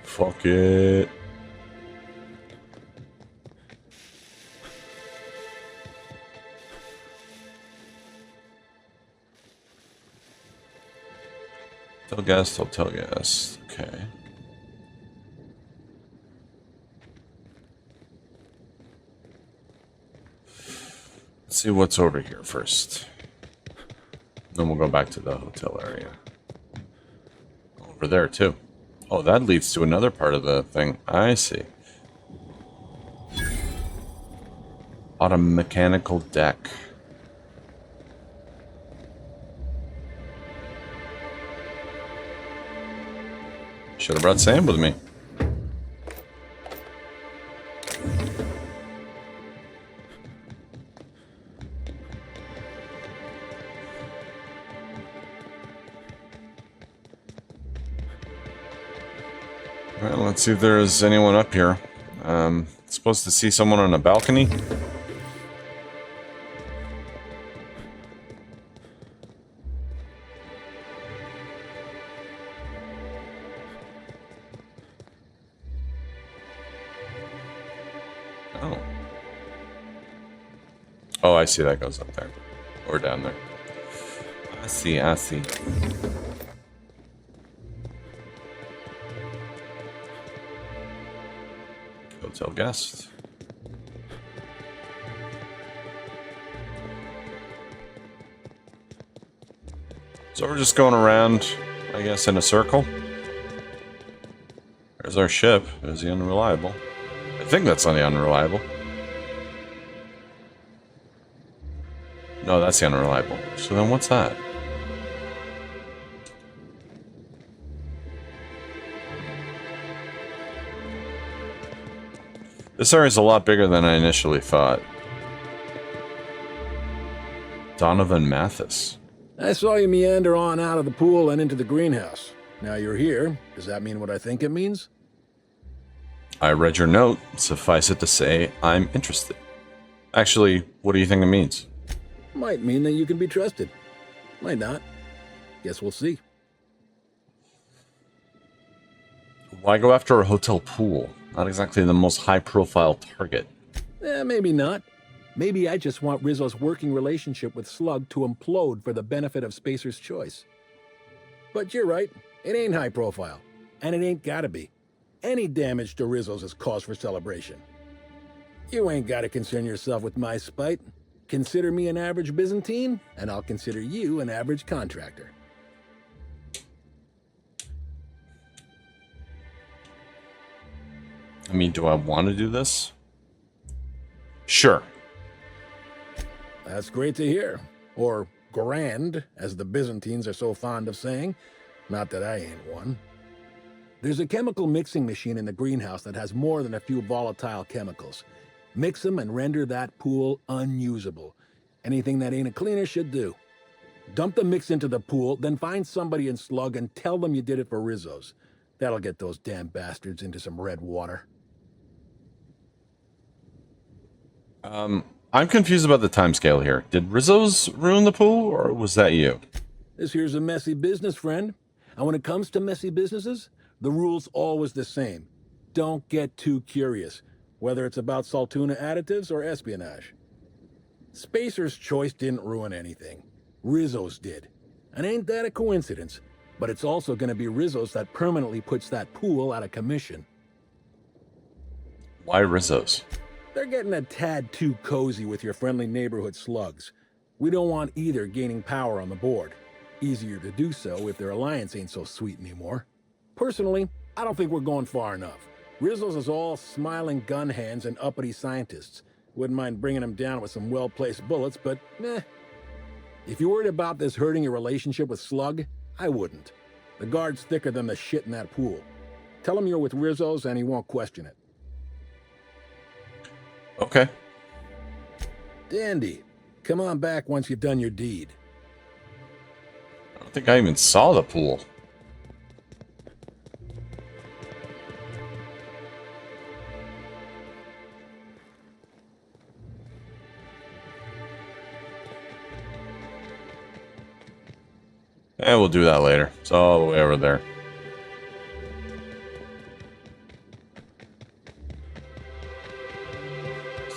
Speaker 1: Fuck it. Hotel guest. Okay. Let's see what's over here first. Then we'll go back to the hotel area. Over there, too. Oh, that leads to another part of the thing. I see. Automechanical deck. Should have brought Sam with me. Well, let's see if there's anyone up here. Supposed to see someone on a balcony. Oh. Oh, I see that goes up there. Or down there. I see, I see. Hotel guest. So we're just going around, I guess, in a circle. There's our ship. There's the unreliable. I think that's on the unreliable. No, that's the unreliable. So then what's that? This area is a lot bigger than I initially thought. Donovan Mathis.
Speaker 19: I saw you meander on out of the pool and into the greenhouse. Now you're here. Does that mean what I think it means?
Speaker 1: I read your note. Suffice it to say, I'm interested. Actually, what do you think it means?
Speaker 19: Might mean that you can be trusted. Might not. Guess we'll see.
Speaker 1: Why go after a hotel pool? Not exactly the most high-profile target.
Speaker 19: Maybe not. Maybe I just want Rizzo's working relationship with Slug to implode for the benefit of Spacer's choice. But you're right. It ain't high profile. And it ain't gotta be. Any damage to Rizzo's is cause for celebration. You ain't gotta concern yourself with my spite. Consider me an average Byzantine, and I'll consider you an average contractor.
Speaker 1: I mean, do I want to do this? Sure.
Speaker 19: That's great to hear. Or grand, as the Byzantines are so fond of saying. Not that I ain't one. There's a chemical mixing machine in the greenhouse that has more than a few volatile chemicals. Mix them and render that pool unusable. Anything that ain't a cleaner should do. Dump the mix into the pool, then find somebody in Slug and tell them you did it for Rizzo's. That'll get those damn bastards into some red water.
Speaker 1: I'm confused about the timescale here. Did Rizzo's ruin the pool, or was that you?
Speaker 19: This here's a messy business, friend. And when it comes to messy businesses, the rule's always the same. Don't get too curious, whether it's about Saltuna additives or espionage. Spacer's choice didn't ruin anything. Rizzo's did. And ain't that a coincidence? But it's also going to be Rizzo's that permanently puts that pool out of commission.
Speaker 1: Why Rizzo's?
Speaker 19: They're getting a tad too cozy with your friendly neighborhood slugs. We don't want either gaining power on the board. Easier to do so if their alliance ain't so sweet anymore. Personally, I don't think we're going far enough. Rizzo's is all smiling gun hands and uppity scientists. Wouldn't mind bringing them down with some well-placed bullets, but meh. If you're worried about this hurting your relationship with Slug, I wouldn't. The guard's thicker than the shit in that pool. Tell him you're with Rizzo's and he won't question it.
Speaker 1: Okay.
Speaker 19: Dandy. Come on back once you've done your deed.
Speaker 1: I don't think I even saw the pool. We'll do that later. It's all the way over there.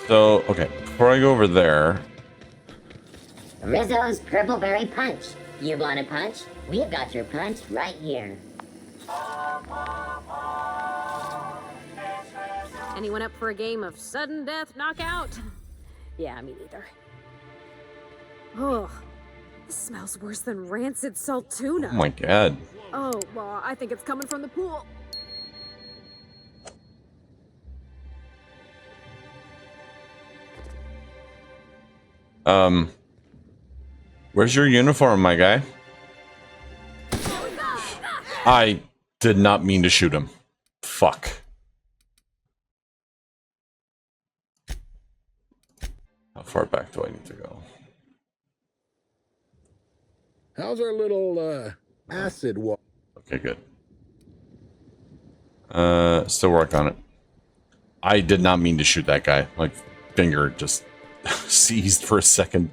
Speaker 1: So, okay, before I go over there...
Speaker 20: Rizzo's Purple Berry Punch. You want a punch? We've got your punch right here.
Speaker 12: Anyone up for a game of sudden death knockout? Yeah, me neither. Oh, this smells worse than rancid salt tuna.
Speaker 1: Oh my god.
Speaker 12: Oh, well, I think it's coming from the pool.
Speaker 1: Where's your uniform, my guy? I did not mean to shoot him. Fuck. How far back do I need to go?
Speaker 19: How's our little, acid walk?
Speaker 1: Okay, good. Still work on it. I did not mean to shoot that guy. My finger just seized for a second.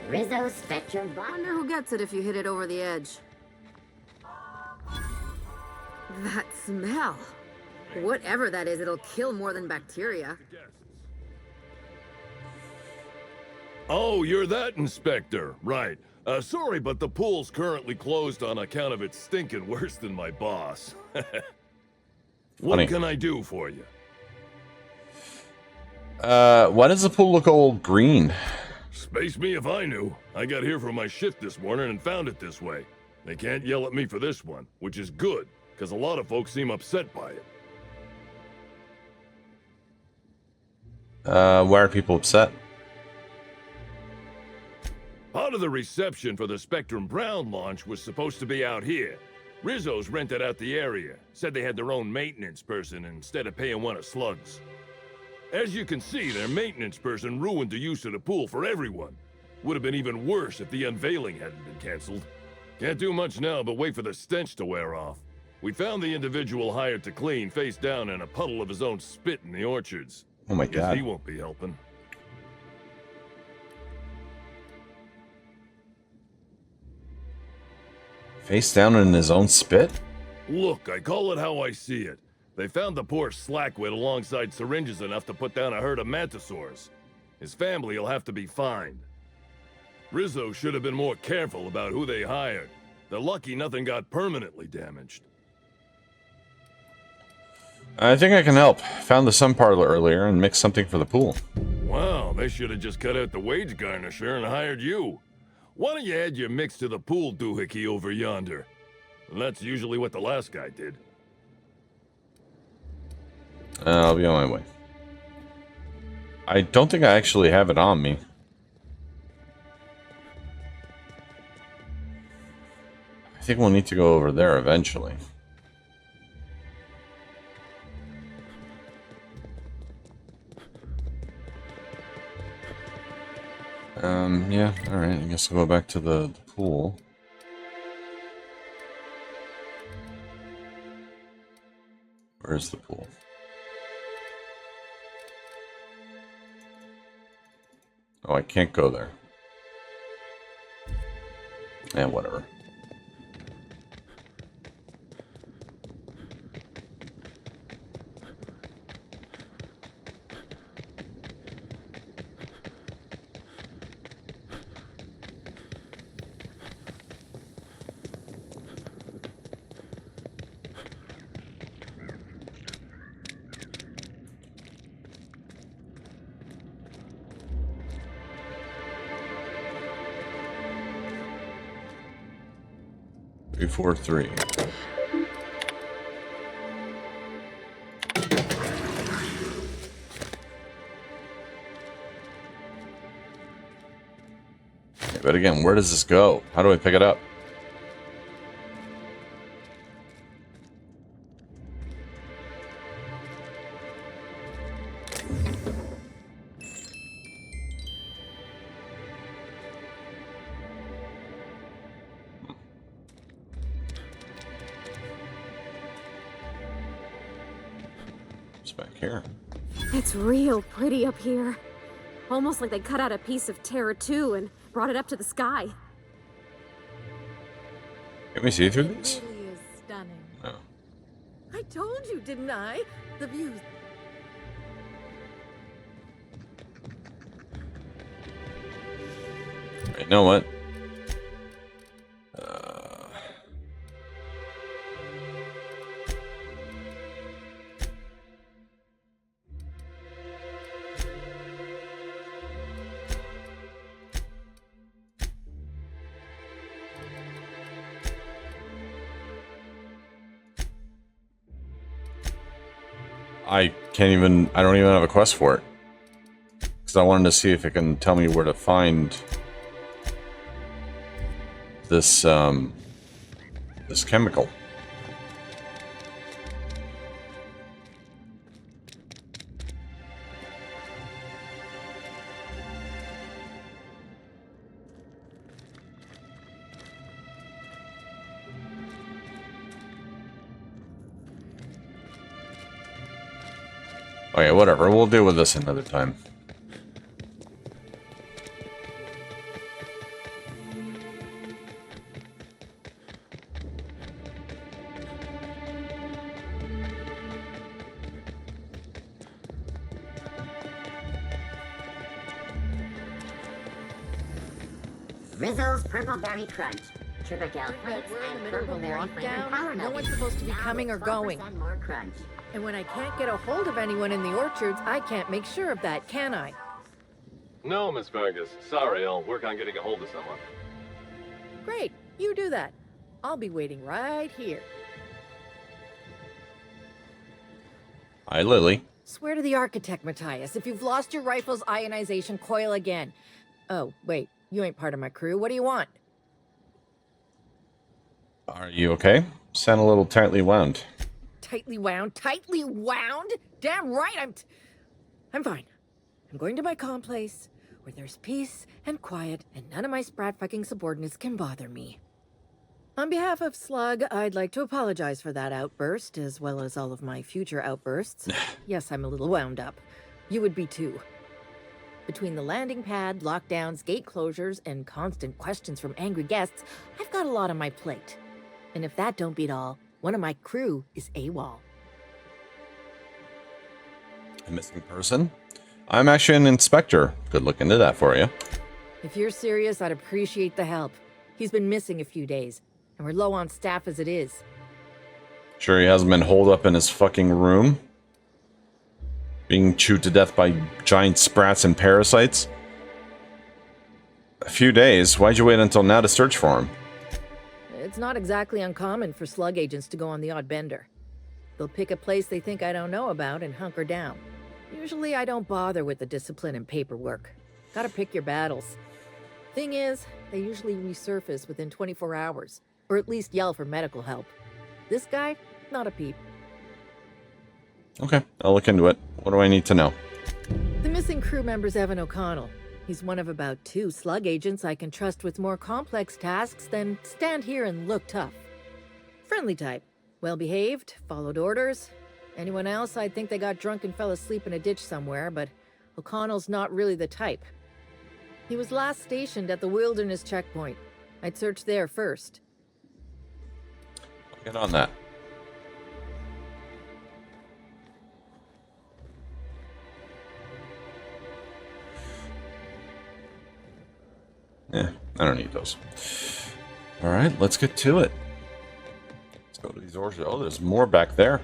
Speaker 20: Rizzo Spectrum
Speaker 12: I wonder who gets it if you hit it over the edge. That smell. Whatever that is, it'll kill more than bacteria.
Speaker 21: Oh, you're that inspector. Right. Sorry, but the pool's currently closed on account of it stinking worse than my boss. What
Speaker 1: Funny.
Speaker 21: can I do for you?
Speaker 1: Why does the pool look all green?
Speaker 21: Space me if I knew. I got here for my shift this morning and found it this way. They can't yell at me for this one, which is good, because a lot of folks seem upset by it.
Speaker 1: Why are people upset?
Speaker 21: Part of the reception for the Spectrum Brown launch was supposed to be out here. Rizzo's rented out the area, said they had their own maintenance person instead of paying one of Slug's. As you can see, their maintenance person ruined the use of the pool for everyone. Would have been even worse if the unveiling hadn't been canceled. Can't do much now but wait for the stench to wear off. We found the individual hired to clean face down in a puddle of his own spit in the orchards.
Speaker 1: Oh my
Speaker 21: Guess
Speaker 1: god.
Speaker 21: he won't be helping.
Speaker 1: Face down in his own spit?
Speaker 21: Look, I call it how I see it. They found the poor slackwit alongside syringes enough to put down a herd of mantisaurs. His family will have to be fined. Rizzo should have been more careful about who they hired. They're lucky nothing got permanently damaged.
Speaker 1: I think I can help. Found the sun parlor earlier and mixed something for the pool.
Speaker 21: Wow, they should have just cut out the wage garnisher and hired you. Why don't you add your mix to the pool doohickey over yonder? That's usually what the last guy did.
Speaker 1: I'll be on my way. I don't think I actually have it on me. I think we'll need to go over there eventually. Yeah, alright, I guess I'll go back to the pool. Where's the pool? Oh, I can't go there. Yeah, whatever. Three, 4, 3. But again, where does this go? How do I pick it up? It's back here.
Speaker 12: It's real pretty up here. Almost like they cut out a piece of Terra 2 and brought it up to the sky.
Speaker 1: Can we see through this?
Speaker 6: It really is stunning.
Speaker 1: No.
Speaker 6: I told you, didn't I? The views.
Speaker 1: You know what? I don't even have a quest for it. Because I wanted to see if it can tell me where to find this, this chemical. Okay, whatever. We'll deal with this another time.
Speaker 20: Rizzo's Purple Berry Crunch. Triple flakes
Speaker 18: We're in the
Speaker 20: and
Speaker 18: middle of
Speaker 20: purple
Speaker 18: a
Speaker 20: berry flavored power
Speaker 18: lockdown. No
Speaker 20: nuggets.
Speaker 18: one's supposed to be
Speaker 20: Now
Speaker 18: coming or
Speaker 20: with
Speaker 18: going.
Speaker 20: 12% more crunch.
Speaker 18: And when I can't get a hold of anyone in the orchards, I can't make sure of that, can I?
Speaker 4: No, Miss Vargas. Sorry, I'll work on getting a hold of someone.
Speaker 18: Great, you do that. I'll be waiting right here.
Speaker 1: Hi, Lily.
Speaker 18: Swear to the architect, Matthias, if you've lost your rifle's ionization coil again. Oh, wait, you ain't part of my crew. What do you want?
Speaker 1: Are you okay? Sound a little tightly wound.
Speaker 18: Tightly wound? Tightly wound? Damn right, I'm fine. I'm going to my calm place, where there's peace and quiet, and none of my sprat fucking subordinates can bother me. On behalf of Slug, I'd like to apologize for that outburst, as well as all of my future outbursts. Yes, I'm a little wound up. You would be too. Between the landing pad, lockdowns, gate closures, and constant questions from angry guests, I've got a lot on my plate. And if that don't beat all, one of my crew is AWOL.
Speaker 1: A missing person? I'm actually an inspector. Could look into that for you.
Speaker 18: If you're serious, I'd appreciate the help. He's been missing a few days, and we're low on staff as it is.
Speaker 1: Sure he hasn't been holed up in his fucking room? Being chewed to death by giant sprats and parasites? A few days? Why'd you wait until now to search for him?
Speaker 18: It's not exactly uncommon for slug agents to go on the odd bender. They'll pick a place they think I don't know about and hunker down. Usually I don't bother with the discipline and paperwork. Gotta pick your battles. Thing is, they usually resurface within 24 hours, or at least yell for medical help. This guy, not a peep.
Speaker 1: Okay, I'll look into it. What do I need to know?
Speaker 18: The missing crew member's Evan O'Connell. He's one of about 2 slug agents I can trust with more complex tasks than stand here and look tough. Friendly type. Well-behaved, followed orders. Anyone else, I'd think they got drunk and fell asleep in a ditch somewhere, but O'Connell's not really the type. He was last stationed at the Wilderness Checkpoint. I'd search there first.
Speaker 1: I'll get on that. I don't need those. Alright, let's get to it. Let's go to these orchards. Oh, there's more back there.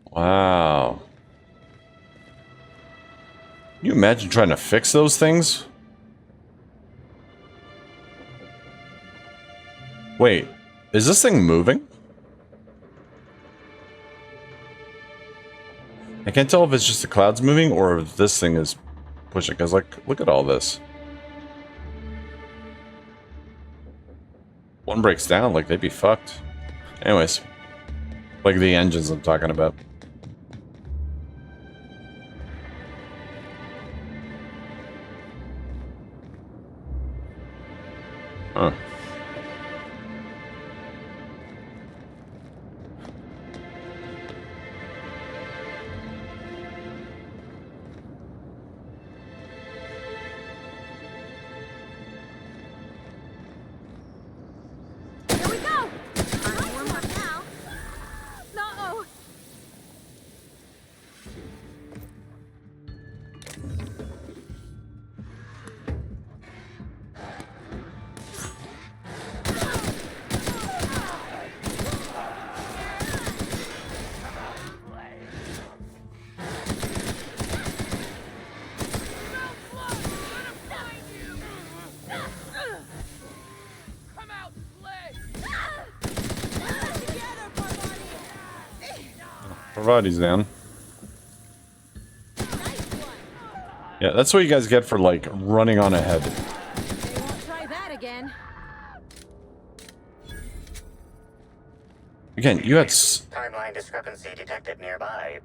Speaker 1: Wow. Can you imagine trying to fix those things? Wait, is this thing moving? I can't tell if it's just the clouds moving or if this thing is pushing, because, like, look at all this. One breaks down, like, they'd be fucked. Anyways, like the engines I'm talking about. Huh. Parvati's down. Yeah, that's what you guys get for, like, running on ahead.
Speaker 12: Try that again.
Speaker 1: Again, you had
Speaker 2: Timeline discrepancy detected nearby.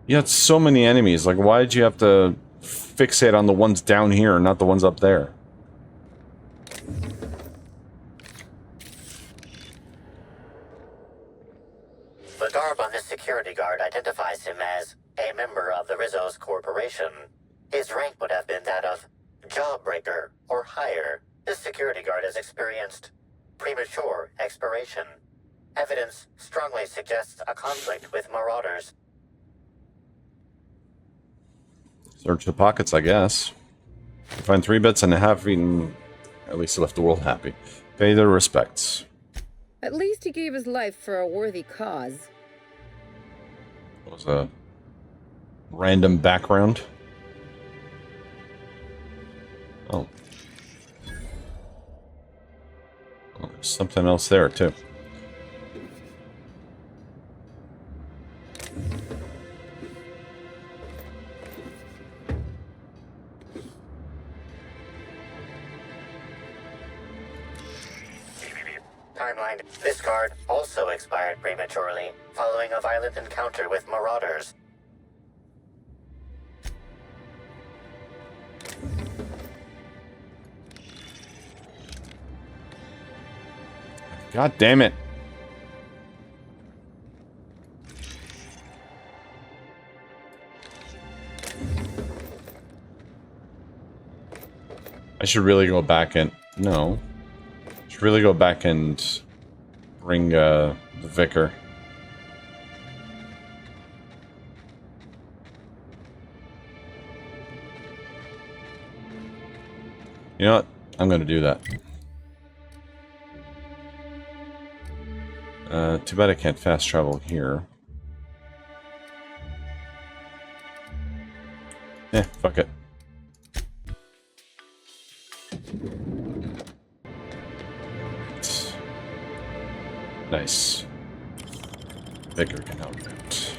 Speaker 1: you had so many enemies. Like, why did you have to fixate on the ones down here and not the ones up there?
Speaker 2: The garb on this security guard identifies him as a member of the Rizzo's corporation. His rank would have been that of jawbreaker or higher. This security guard has experienced premature expiration. Evidence strongly suggests a conflict with marauders.
Speaker 1: Search the pockets, I guess. Find 3 bits and a half eaten. At least he left the world happy. Pay their respects.
Speaker 6: At least he gave his life for a worthy cause.
Speaker 1: It was a random background. Oh. Oh, there's something else there, too.
Speaker 2: Timeline. This guard also expired prematurely, following a violent encounter with marauders.
Speaker 1: God damn it. I should really go back and... No. I should really go back and bring the vicar. You know what? I'm going to do that. Too bad I can't fast travel here. Fuck it. Nice. Vicar can help that.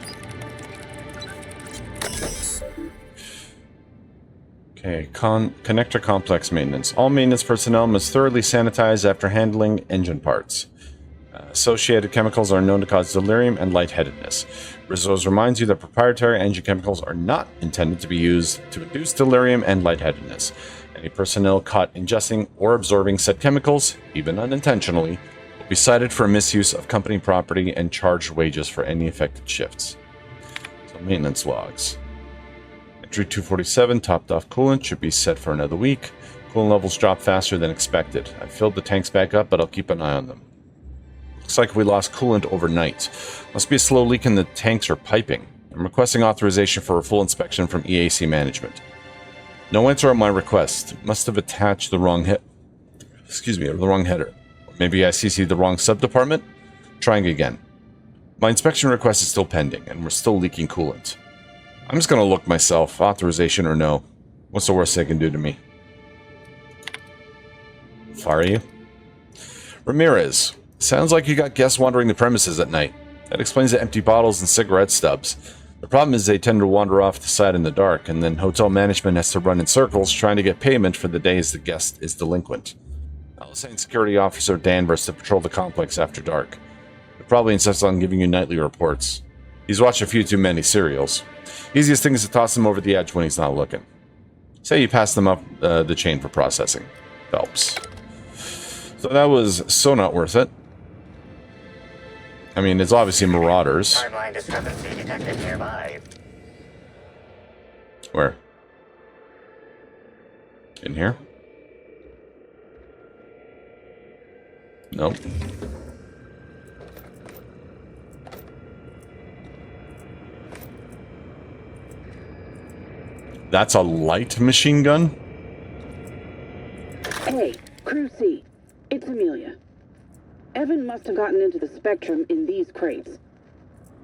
Speaker 1: Okay, connector complex maintenance. All maintenance personnel must thoroughly sanitize after handling engine parts. Associated chemicals are known to cause delirium and lightheadedness. Rizzo's reminds you that proprietary engine chemicals are not intended to be used to induce delirium and lightheadedness. Any personnel caught ingesting or absorbing said chemicals, even unintentionally, will be cited for misuse of company property and charged wages for any affected shifts. So maintenance logs. Entry 247, topped off coolant, should be set for another week. Coolant levels drop faster than expected. I filled the tanks back up, but I'll keep an eye on them. Looks like we lost coolant overnight. Must be a slow leak in the tanks or piping. I'm requesting authorization for a full inspection from EAC management. No answer on my request. Must have attached the wrong the wrong header. Maybe I CC'd the wrong sub-department? Trying again. My inspection request is still pending, and we're still leaking coolant. I'm just gonna look myself, authorization or no. What's the worst they can do to me? Fire you? Ramirez. Sounds like you got guests wandering the premises at night. That explains the empty bottles and cigarette stubs. The problem is they tend to wander off the side in the dark, and then hotel management has to run in circles trying to get payment for the days the guest is delinquent. I'll assign security officer Danvers to patrol the complex after dark. He probably insists on giving you nightly reports. He's watched a few too many serials. Easiest thing is to toss him over the edge when he's not looking. Say you pass them up the chain for processing. Helps. So that was so not worth it. I mean, it's obviously marauders.
Speaker 2: Timeline discrepancy detected nearby.
Speaker 1: Where? In here? Nope. That's a light machine gun?
Speaker 7: Hey, Crew C. It's Amelia. Evan must have gotten into the Spectrum in these crates.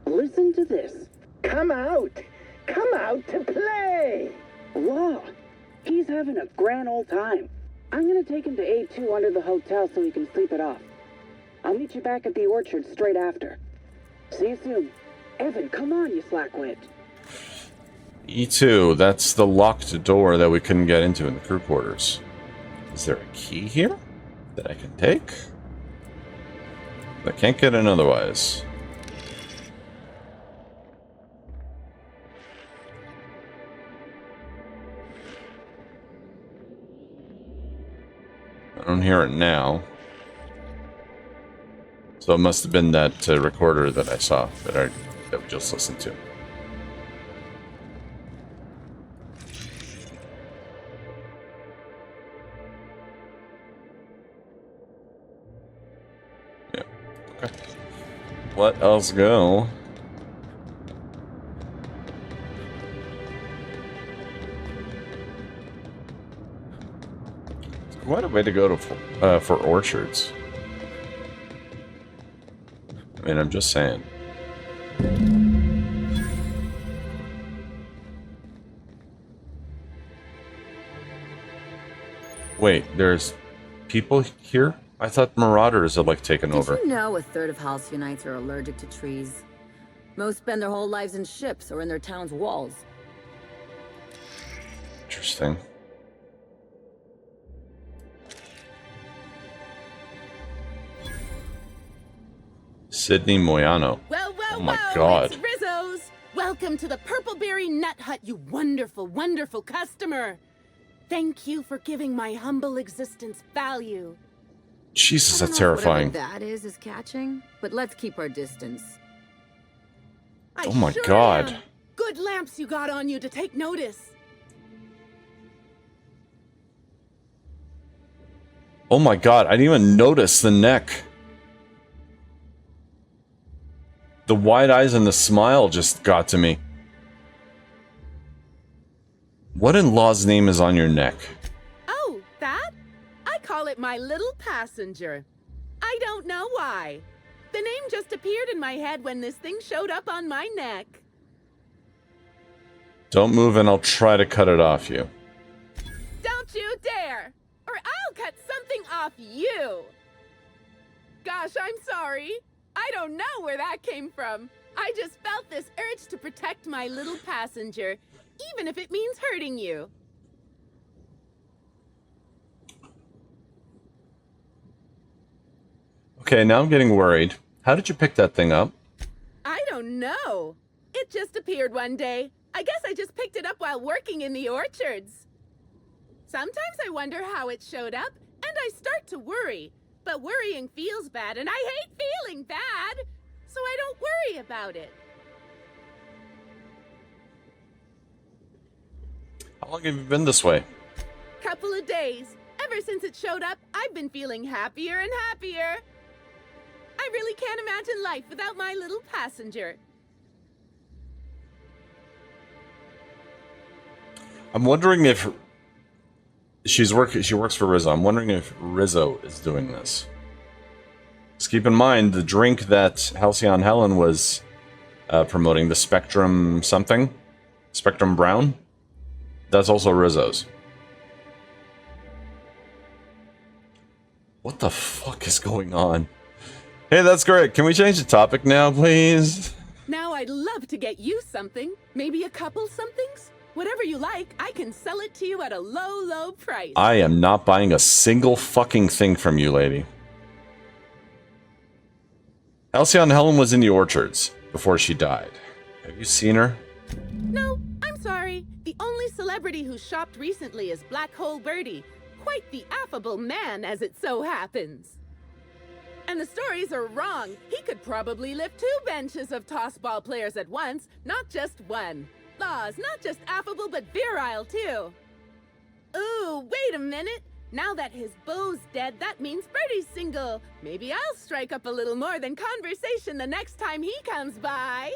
Speaker 7: Listen to this. Come out! Come out to play! Whoa! He's having a grand old time. I'm gonna take him to A2 under the hotel so he can sleep it off. I'll meet you back at the orchard straight after. See you soon. Evan, come on, you slackwit.
Speaker 1: E2, that's the locked door that we couldn't get into in the crew quarters. Is there a key here that I can take? I can't get in otherwise. I don't hear it now. So it must have been that recorder that I saw, that we just listened to. Yeah, okay. Let us go. It's quite a way to go to for orchards. I mean, I'm just saying. Wait, there's people here? I thought marauders had, like, taken over.
Speaker 6: Did you know a third of Halcyonites are allergic to trees? Most spend their whole lives in ships or in their town's walls.
Speaker 1: Interesting. Sydney Moyano.
Speaker 15: Well,
Speaker 1: oh my god.
Speaker 15: It's Rizzo's! Welcome to the Purpleberry Nut Hut, you wonderful, wonderful customer! Thank you for giving my humble existence value.
Speaker 1: Jesus, that's terrifying.
Speaker 6: That is catching, but let's keep our distance.
Speaker 1: Oh my god.
Speaker 15: Am. Good lamps you got on you to take notice.
Speaker 1: Oh my god, I didn't even notice the neck. The wide eyes and the smile just got to me. What in law's name is on your neck?
Speaker 15: Oh, that? I call it my little passenger. I don't know why. The name just appeared in my head when this thing showed up on my neck.
Speaker 1: Don't move and I'll try to cut it off you.
Speaker 15: Don't you dare! Or I'll cut something off you! Gosh, I'm sorry. I don't know where that came from. I just felt this urge to protect my little passenger, even if it means hurting you.
Speaker 1: Okay, now I'm getting worried. How did you pick that thing up?
Speaker 15: I don't know. It just appeared one day. I guess I just picked it up while working in the orchards. Sometimes I wonder how it showed up, and I start to worry. But worrying feels bad, and I hate feeling bad, so I don't worry about it.
Speaker 1: How long have you been this way?
Speaker 15: Couple of days. Ever since it showed up, I've been feeling happier and happier. I really can't imagine life without my little passenger.
Speaker 1: I'm wondering if she works for Rizzo. I'm wondering if Rizzo is doing this. Just keep in mind the drink that Halcyon Helen was promoting, the Spectrum something, Spectrum Brown. That's also Rizzo's. What the fuck is going on? Hey, that's great. Can we change the topic now, please?
Speaker 15: Now I'd love to get you something. Maybe a couple somethings? Whatever you like, I can sell it to you at a low, low price.
Speaker 1: I am not buying a single fucking thing from you, lady. Halcyon Helen was in the orchards before she died. Have you seen her?
Speaker 15: No, I'm sorry. The only celebrity who shopped recently is Black Hole Birdie. Quite the affable man, as it so happens. And the stories are wrong. He could probably lift 2 benches of tossball players at once, not just one. Laws, not just affable, but virile, too. Ooh, wait a minute. Now that his beau's dead, that means Birdie's single. Maybe I'll strike up a little more than conversation the next time he comes by.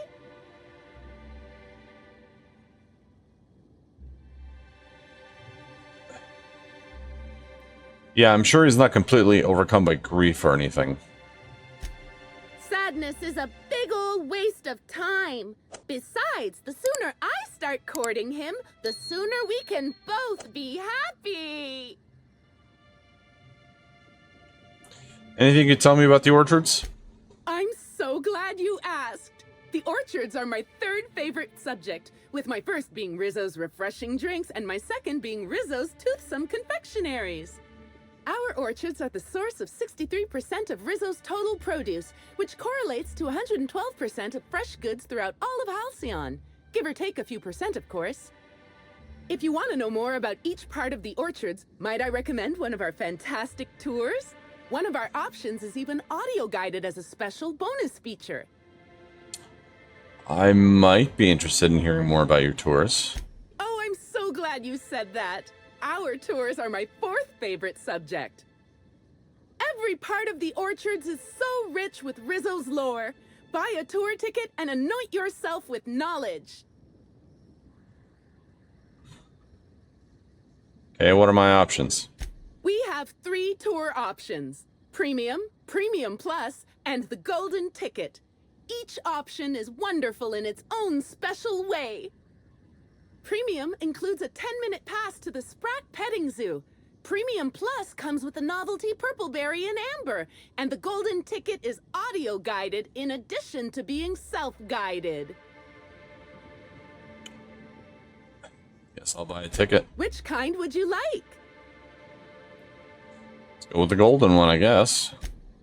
Speaker 1: Yeah, I'm sure he's not completely overcome by grief or anything.
Speaker 15: Sadness is a big old waste of time. Besides, the sooner I start courting him, the sooner we can both be happy.
Speaker 1: Anything you can tell me about the orchards?
Speaker 15: I'm so glad you asked.
Speaker 9: The orchards are my third favorite subject, with my first being Rizzo's refreshing drinks and my second being Rizzo's toothsome confectionaries. Our orchards are the source of 63% of Rizzo's total produce, which correlates to 112% of fresh goods throughout all of Halcyon. Give or take a few percent, of course. If you want to know more about each part of the orchards, might I recommend one of our fantastic tours? One of our options is even audio-guided as a special bonus feature.
Speaker 1: I might be interested in hearing more about your tours.
Speaker 9: Oh, I'm so glad you said that. Our tours are my fourth favorite subject. Every part of the orchards is so rich with Rizzo's lore. Buy a tour ticket and anoint yourself with knowledge.
Speaker 1: Okay, what are my options?
Speaker 9: We have 3 tour options: Premium, Premium Plus, and the Golden Ticket. Each option is wonderful in its own special way. Premium includes a 10-minute pass to the Sprat Petting Zoo. Premium Plus comes with the novelty Purpleberry and Amber, and the Golden Ticket is audio-guided in addition to being self-guided.
Speaker 1: Guess I'll buy a ticket.
Speaker 9: Which kind would you like?
Speaker 1: Let's go with the golden one, I guess.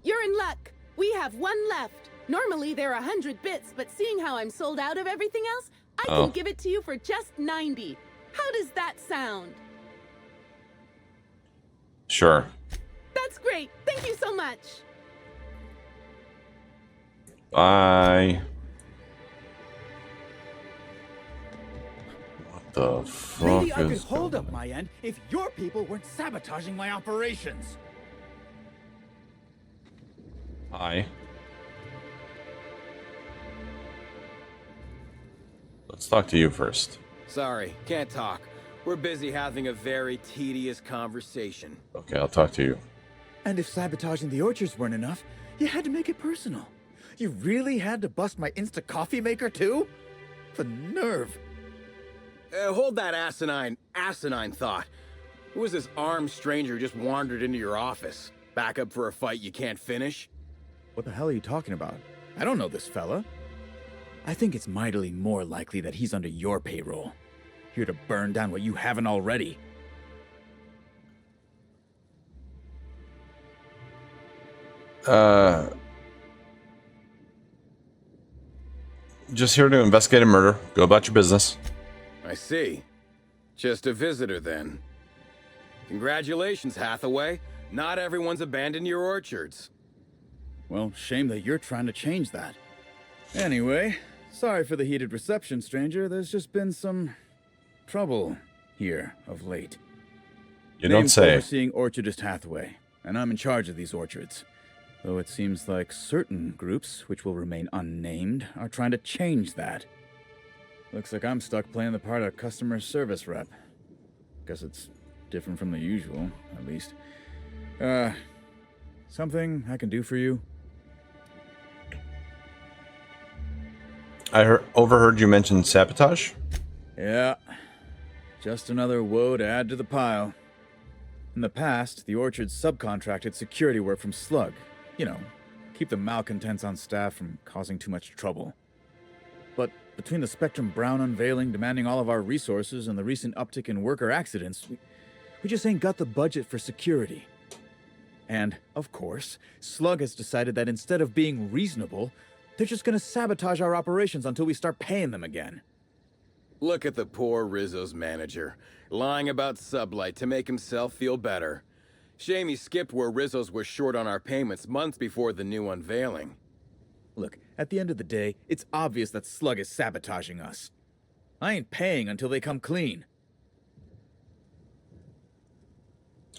Speaker 9: You're in luck. We have 1 left. Normally they're 100 bits, but seeing how I'm sold out of everything else, I can give it to you for just 90. How does that sound?
Speaker 1: Sure.
Speaker 9: That's great. Thank you so much.
Speaker 1: Bye. What the fuck
Speaker 5: Maybe I could
Speaker 1: is
Speaker 5: hold
Speaker 1: going
Speaker 5: up my end if your people weren't sabotaging my operations.
Speaker 1: Hi. Let's talk to you first.
Speaker 22: Sorry, can't talk. We're busy having a very tedious conversation.
Speaker 1: Okay, I'll talk to you.
Speaker 5: And if sabotaging the orchards weren't enough, you had to make it personal. You really had to bust my Insta coffee maker too? The nerve.
Speaker 22: Hold that asinine thought. Who was this armed stranger who just wandered into your office? Back up for a fight you can't finish?
Speaker 5: What the hell are you talking about? I don't know this fella. I think it's mightily more likely that he's under your payroll. Here to burn down what you haven't already.
Speaker 1: Just here to investigate a murder. Go about your business.
Speaker 22: I see. Just a visitor then. Congratulations, Hathaway. Not everyone's abandoned your orchards.
Speaker 5: Well, shame that you're trying to change that. Anyway, sorry for the heated reception, stranger. There's just been some trouble here of late.
Speaker 1: You don't say.
Speaker 5: Overseeing Orchardist Hathaway, and I'm in charge of these orchards. Though it seems like certain groups, which will remain unnamed, are trying to change that. Looks like I'm stuck playing the part of customer service rep. Guess it's different from the usual, at least. Something I can do for you?
Speaker 1: I overheard you mention sabotage?
Speaker 5: Yeah. Just another woe to add to the pile. In the past, the orchard subcontracted security work from Slug. You know, keep the malcontents on staff from causing too much trouble. But between the Spectrum Brown unveiling demanding all of our resources and the recent uptick in worker accidents, we just ain't got the budget for security. And, of course, Slug has decided that instead of being reasonable, they're just gonna sabotage our operations until we start paying them again.
Speaker 22: Look at the poor Rizzo's manager, lying about Sublight to make himself feel better. Shame he skipped where Rizzo's was short on our payments months before the new unveiling.
Speaker 5: Look, at the end of the day, it's obvious that Slug is sabotaging us. I ain't paying until they come clean.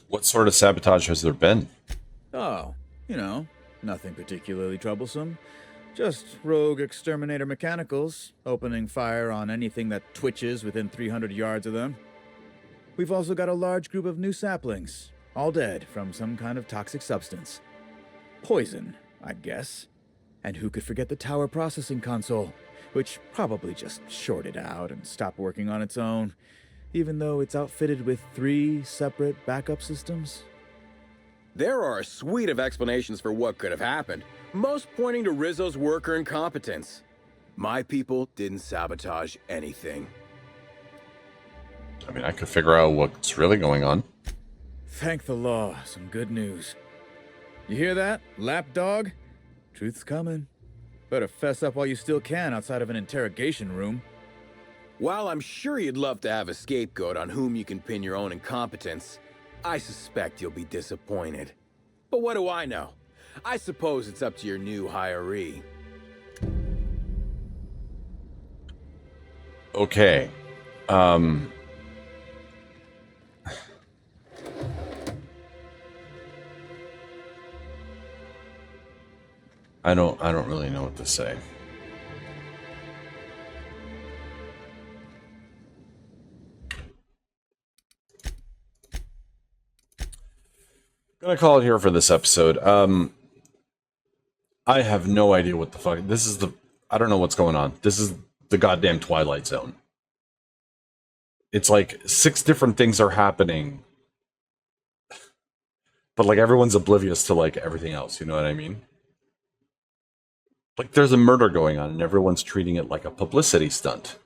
Speaker 1: What sort of sabotage has there been?
Speaker 5: Oh, you know, nothing particularly troublesome. Just rogue exterminator mechanicals, opening fire on anything that twitches within 300 yards of them. We've also got a large group of new saplings, all dead from some kind of toxic substance. Poison, I'd guess. And who could forget the tower processing console, which probably just shorted out and stopped working on its own, even though it's outfitted with 3 separate backup systems?
Speaker 22: There are a suite of explanations for what could have happened, most pointing to Rizzo's worker incompetence. My people didn't sabotage anything.
Speaker 1: I mean, I could figure out what's really going on.
Speaker 5: Thank the law. Some good news. You hear that, lapdog? Truth's coming. Better fess up while you still can outside of an interrogation room.
Speaker 22: While I'm sure you'd love to have a scapegoat on whom you can pin your own incompetence, I suspect you'll be disappointed. But what do I know? I suppose it's up to your new hiree.
Speaker 1: Okay. I don't really know what to say. Gonna call it here for this episode. I have no idea what the fuck this is. I don't know what's going on. This is the goddamn Twilight Zone. It's like 6 different things are happening, but like everyone's oblivious to like everything else. You know what I mean? Like there's a murder going on and everyone's treating it like a publicity stunt.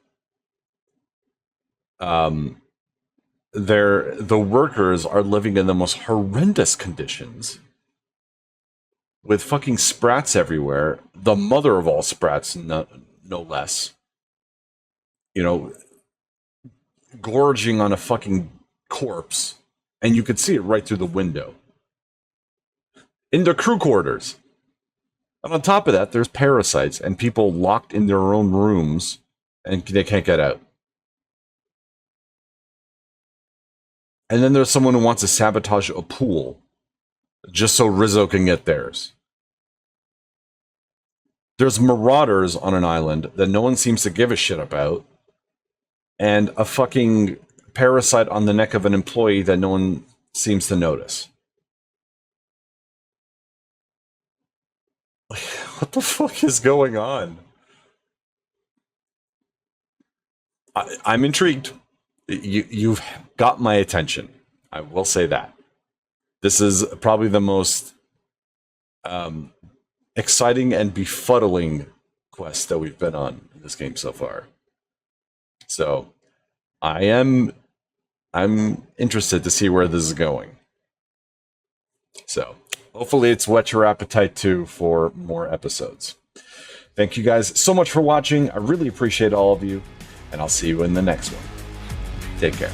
Speaker 1: The workers are living in the most horrendous conditions with fucking sprats everywhere. The mother of all sprats, no less. You know, gorging on a fucking corpse, and you could see it right through the window. In their crew quarters. And on top of that, there's parasites and people locked in their own rooms and they can't get out. And then there's someone who wants to sabotage a pool just so Rizzo can get theirs. There's marauders on an island that no one seems to give a shit about. And a fucking parasite on the neck of an employee that no one seems to notice. What the fuck is going on? I'm intrigued. You've got my attention. I will say that. This is probably the most exciting and befuddling quest that we've been on in this game so far. So I'm interested to see where this is going. So hopefully it's whet your appetite too for more episodes. Thank you guys so much for watching. I really appreciate all of you, and I'll see you in the next one. Take care.